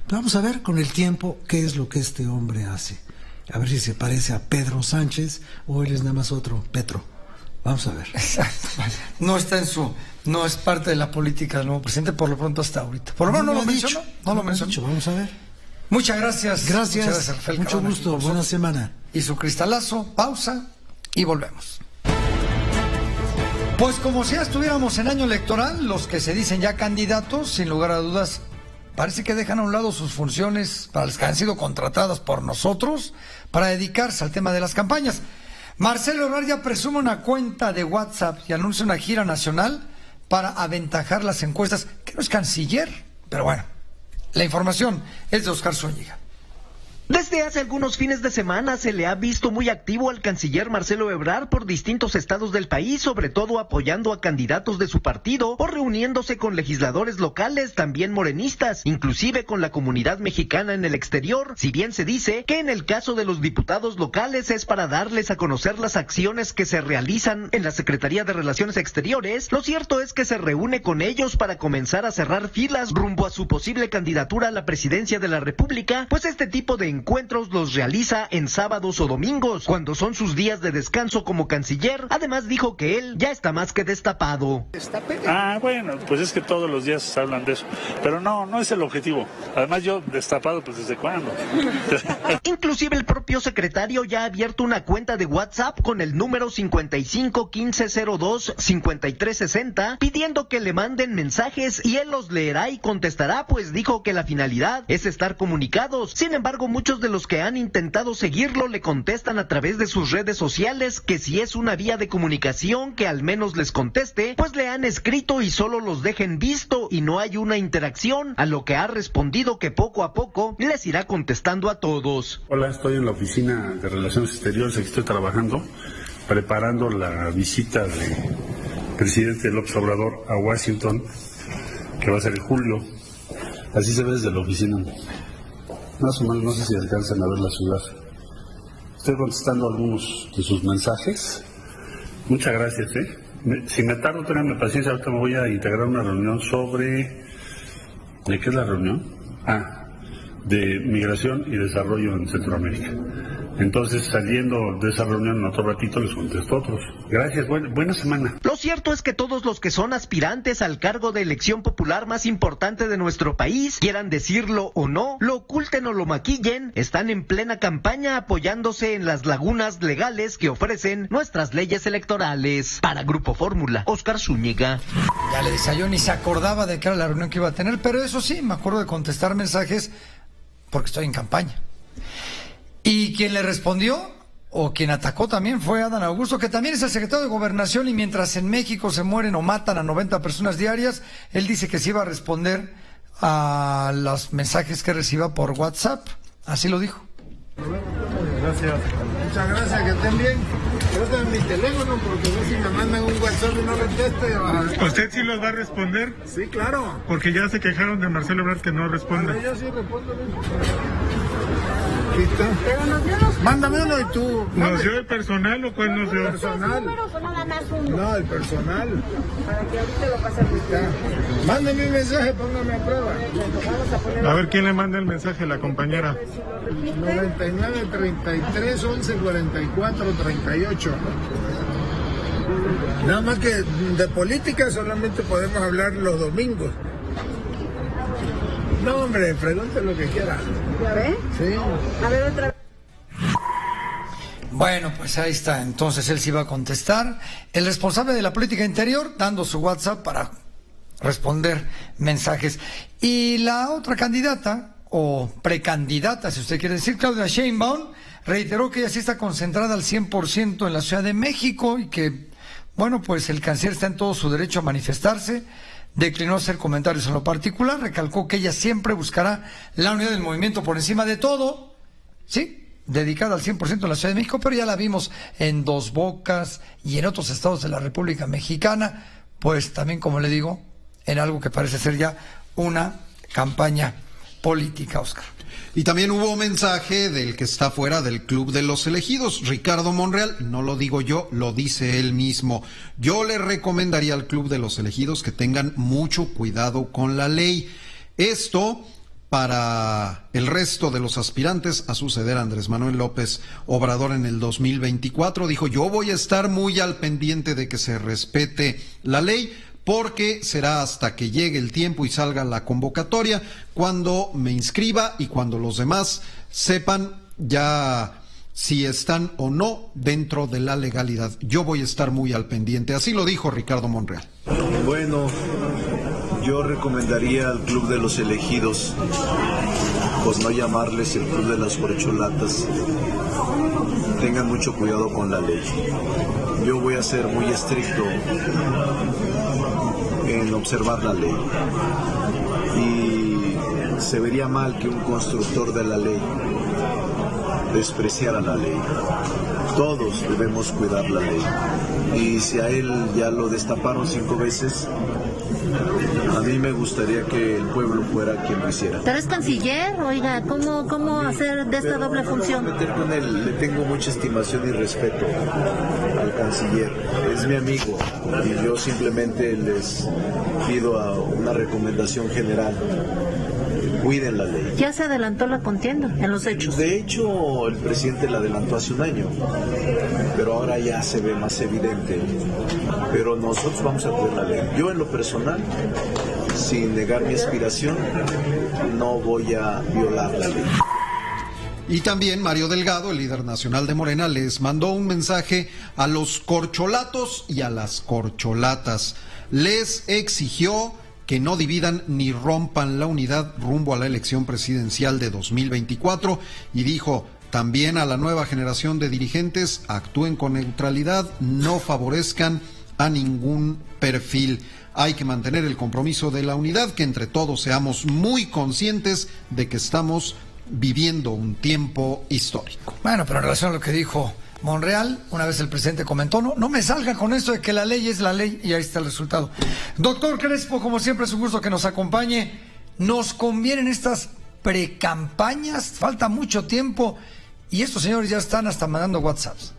S21: vamos a ver con el tiempo qué es lo que este hombre hace. A ver si se parece a Pedro Sánchez o él es nada más otro Petro. Vamos a ver.
S2: Exacto. No es parte de la política del nuevo presidente, por lo pronto hasta ahorita. Por lo menos no lo mencionó. No lo mencionó.
S21: Vamos a ver.
S2: Muchas gracias.
S21: Gracias,
S2: Rafael
S21: mucho
S2: Carona,
S21: gusto, buena semana.
S2: Y su cristalazo, pausa y volvemos. Pues como si ya estuviéramos en año electoral, los que se dicen ya candidatos, sin lugar a dudas, parece que dejan a un lado sus funciones para las que han sido contratadas por nosotros para dedicarse al tema de las campañas. Marcelo Ebrard ya presume una cuenta de WhatsApp y anuncia una gira nacional para aventajar las encuestas, que no es canciller, pero bueno, la información es de Oscar Zúñiga.
S4: Desde hace algunos fines de semana se le ha visto muy activo al canciller Marcelo Ebrard por distintos estados del país, sobre todo apoyando a candidatos de su partido o reuniéndose con legisladores locales, también morenistas, inclusive con la comunidad mexicana en el exterior, si bien se dice que en el caso de los diputados locales es para darles a conocer las acciones que se realizan en la Secretaría de Relaciones Exteriores. Lo cierto es que se reúne con ellos para comenzar a cerrar filas rumbo a su posible candidatura a la presidencia de la República, pues este tipo de encuentros los realiza en sábados o domingos, cuando son sus días de descanso como canciller. Además dijo que él ya está más que destapado.
S22: Bueno, pues es que todos los días hablan de eso, pero no es el objetivo. Además yo destapado, pues ¿desde cuándo?
S4: Inclusive el propio secretario ya ha abierto una cuenta de WhatsApp con el número 5515025360, pidiendo que le manden mensajes y él los leerá y contestará, pues dijo que la finalidad es estar comunicados. Sin embargo, muchos de los que han intentado seguirlo le contestan a través de sus redes sociales que si es una vía de comunicación que al menos les conteste, pues le han escrito y solo los dejen visto y no hay una interacción, a lo que ha respondido que poco a poco les irá contestando a todos.
S22: Hola, estoy en la oficina de Relaciones Exteriores, aquí estoy trabajando, preparando la visita del presidente López Obrador a Washington, que va a ser en julio. Así se ve desde la oficina. Más o menos, no sé si alcanzan a ver la ciudad. Estoy contestando algunos de sus mensajes. Muchas gracias, Si me tardo, tenganme paciencia, ahorita me voy a integrar una reunión sobre... ¿De qué es la reunión? De migración y desarrollo en Centroamérica. Entonces, saliendo de esa reunión en otro ratito, les contesto a otros. Gracias, buena semana.
S4: Lo cierto es que todos los que son aspirantes al cargo de elección popular más importante de nuestro país, quieran decirlo o no, lo oculten o lo maquillen, están en plena campaña apoyándose en las lagunas legales que ofrecen nuestras leyes electorales. Para Grupo Fórmula, Oscar Zúñiga.
S2: Ya le decía, yo ni se acordaba de que era la reunión que iba a tener, pero eso sí, me acuerdo de contestar mensajes porque estoy en campaña. Y quien le respondió, o quien atacó también, fue Adán Augusto, que también es el secretario de Gobernación, y mientras en México se mueren o matan a 90 personas diarias, él dice que se iba a responder a los mensajes que reciba por WhatsApp. Así lo dijo.
S23: Gracias. Muchas gracias, que estén bien. Yo mi teléfono porque no si me mandan un WhatsApp y no contesto.
S24: ¿Usted sí los va a responder?
S23: Sí, claro.
S24: Porque ya se quejaron de Marcelo Ebrard que no responde.
S23: Yo sí respondo. Pero nos dio los... Mándame uno y tú.
S24: ¿Nos dio el personal o cuál nos dio?
S23: El personal.
S19: ¿Números o nada más uno?
S23: No, el personal.
S19: Para que ahorita lo pase a
S23: Mándame un mensaje, póngame a prueba.
S24: A ver quién le manda el mensaje, la compañera.
S23: 99 33 11 44 38. Nada más que de política solamente podemos hablar los domingos. No, hombre, pregunte lo que quiera.
S19: ¿Ya ve?
S23: Sí.
S19: A ver, otra vez.
S2: Bueno, pues ahí está. Entonces él sí va a contestar. El responsable de la política interior dando su WhatsApp para responder mensajes. Y la otra candidata, o precandidata, si usted quiere decir, Claudia Sheinbaum, reiteró que ella sí está concentrada al 100% en la Ciudad de México y que, bueno, pues el canciller está en todo su derecho a manifestarse declinó hacer comentarios en lo particular, recalcó que ella siempre buscará la unidad del movimiento por encima de todo, sí, dedicada al 100% a la Ciudad de México, pero ya la vimos en Dos Bocas y en otros estados de la República Mexicana, pues también, como le digo, en algo que parece ser ya una campaña política, Oscar.
S3: Y también hubo mensaje del que está fuera del Club de los Elegidos, Ricardo Monreal. No lo digo yo, lo dice él mismo. Yo le recomendaría al Club de los Elegidos que tengan mucho cuidado con la ley. Esto para el resto de los aspirantes a suceder a Andrés Manuel López Obrador en el 2024. Dijo, yo voy a estar muy al pendiente de que se respete la ley, porque será hasta que llegue el tiempo y salga la convocatoria cuando me inscriba y cuando los demás sepan ya si están o no dentro de la legalidad. Yo voy a estar muy al pendiente. Así lo dijo Ricardo Monreal.
S1: Bueno, yo recomendaría al Club de los Elegidos, pues no llamarles el Club de las Corcholatas. Tengan mucho cuidado con la ley. Yo voy a ser muy estricto en observar la ley. Y se vería mal que un constructor de la ley despreciara la ley. Todos debemos cuidar la ley. Y si a él ya lo destaparon 5 veces, a mí me gustaría que el pueblo fuera quien lo hiciera.
S5: Pero es canciller, oiga, ¿cómo hacer de esta doble función?
S1: Meter con él, le tengo mucha estimación y respeto al canciller, es mi amigo y yo simplemente les pido una recomendación general. Cuiden la ley.
S5: Ya se adelantó la contienda en los hechos.
S1: De hecho, el presidente la adelantó hace un año, pero ahora ya se ve más evidente. Pero nosotros vamos a cuidar la ley. Yo en lo personal, sin negar mi aspiración, no voy a violar la ley.
S3: Y también Mario Delgado, el líder nacional de Morena, les mandó un mensaje a los corcholatos y a las corcholatas. Les exigió que no dividan ni rompan la unidad rumbo a la elección presidencial de 2024 y dijo también a la nueva generación de dirigentes, actúen con neutralidad, no favorezcan a ningún perfil. Hay que mantener el compromiso de la unidad, que entre todos seamos muy conscientes de que estamos viviendo un tiempo histórico.
S2: Bueno, pero en relación a lo que dijo Monreal, una vez el presidente comentó, no me salga con esto de que la ley es la ley, y ahí está el resultado. Doctor Crespo, como siempre es un gusto que nos acompañe. ¿Nos convienen estas precampañas? Falta mucho tiempo y estos señores ya están hasta mandando WhatsApps.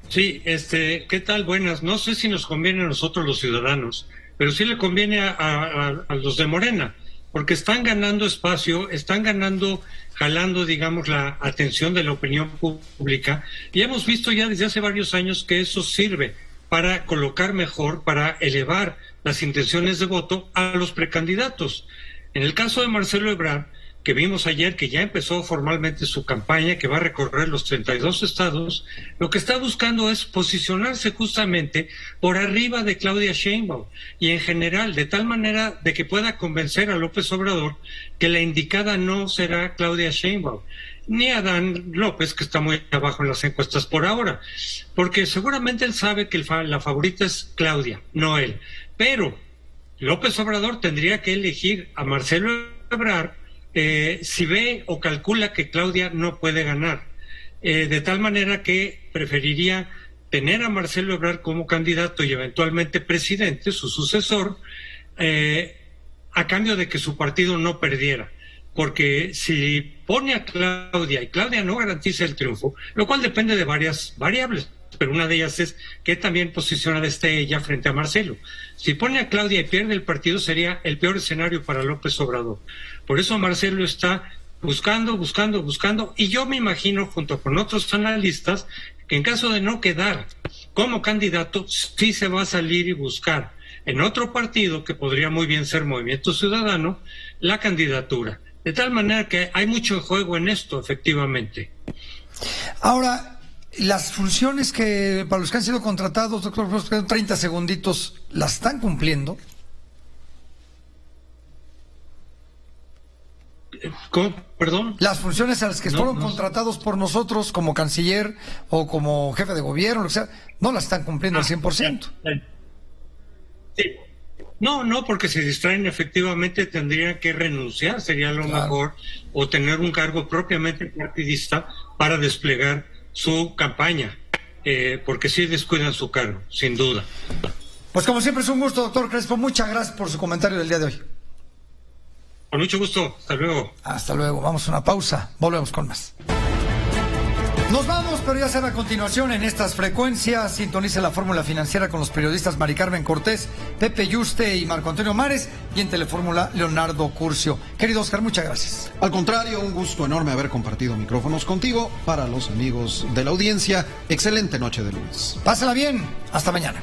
S6: Sí, ¿qué tal? Buenas. No sé si nos conviene a nosotros los ciudadanos, pero sí le conviene a los de Morena, porque están ganando espacio, están jalando, digamos, la atención de la opinión pública, y hemos visto ya desde hace varios años que eso sirve para colocar mejor, para elevar las intenciones de voto a los precandidatos. En el caso de Marcelo Ebrard, que vimos ayer que ya empezó formalmente su campaña, que va a recorrer los 32 estados, lo que está buscando es posicionarse justamente por arriba de Claudia Sheinbaum y en general, de tal manera de que pueda convencer a López Obrador que la indicada no será Claudia Sheinbaum, ni Adán López, que está muy abajo en las encuestas por ahora, porque seguramente él sabe que la favorita es Claudia, no él. Pero López Obrador tendría que elegir a Marcelo Ebrard si ve o calcula que Claudia no puede ganar, de tal manera que preferiría tener a Marcelo Ebrard como candidato y eventualmente presidente, su sucesor, a cambio de que su partido no perdiera. Porque si pone a Claudia y Claudia no garantiza el triunfo, lo cual depende de varias variables, pero una de ellas es que también posicionada esté ella frente a Marcelo. Si pone a Claudia y pierde el partido, sería el peor escenario para López Obrador. Por eso Marcelo está buscando, y yo me imagino, junto con otros analistas, que en caso de no quedar como candidato, sí se va a salir y buscar en otro partido, que podría muy bien ser Movimiento Ciudadano, la candidatura. De tal manera que hay mucho juego en esto, efectivamente.
S2: Ahora, las funciones que para los que han sido contratados, doctor, 30 segunditos, ¿las están cumpliendo?
S6: ¿Cómo? Perdón.
S2: Las funciones a las que fueron contratados por nosotros como canciller o como jefe de gobierno, lo que sea, no las están cumpliendo al 100%.
S6: Sí. No, porque se distraen, efectivamente tendrían que renunciar, sería lo mejor, o tener un cargo propiamente partidista para desplegar su campaña, porque sí descuidan su cargo, sin duda.
S2: Pues como siempre es un gusto, doctor Crespo, muchas gracias por su comentario del día de hoy.
S6: Con mucho gusto, hasta luego.
S2: Hasta luego, vamos a una pausa, volvemos con más. Nos vamos, pero ya será a continuación en estas frecuencias. Sintonice la Fórmula Financiera con los periodistas Mari Carmen Cortés, Pepe Yuste y Marco Antonio Mares, y en Telefórmula Leonardo Curcio. Querido Oscar, muchas gracias.
S3: Al contrario, un gusto enorme haber compartido micrófonos contigo. Para los amigos de la audiencia, excelente noche de lunes.
S2: Pásala bien, hasta mañana.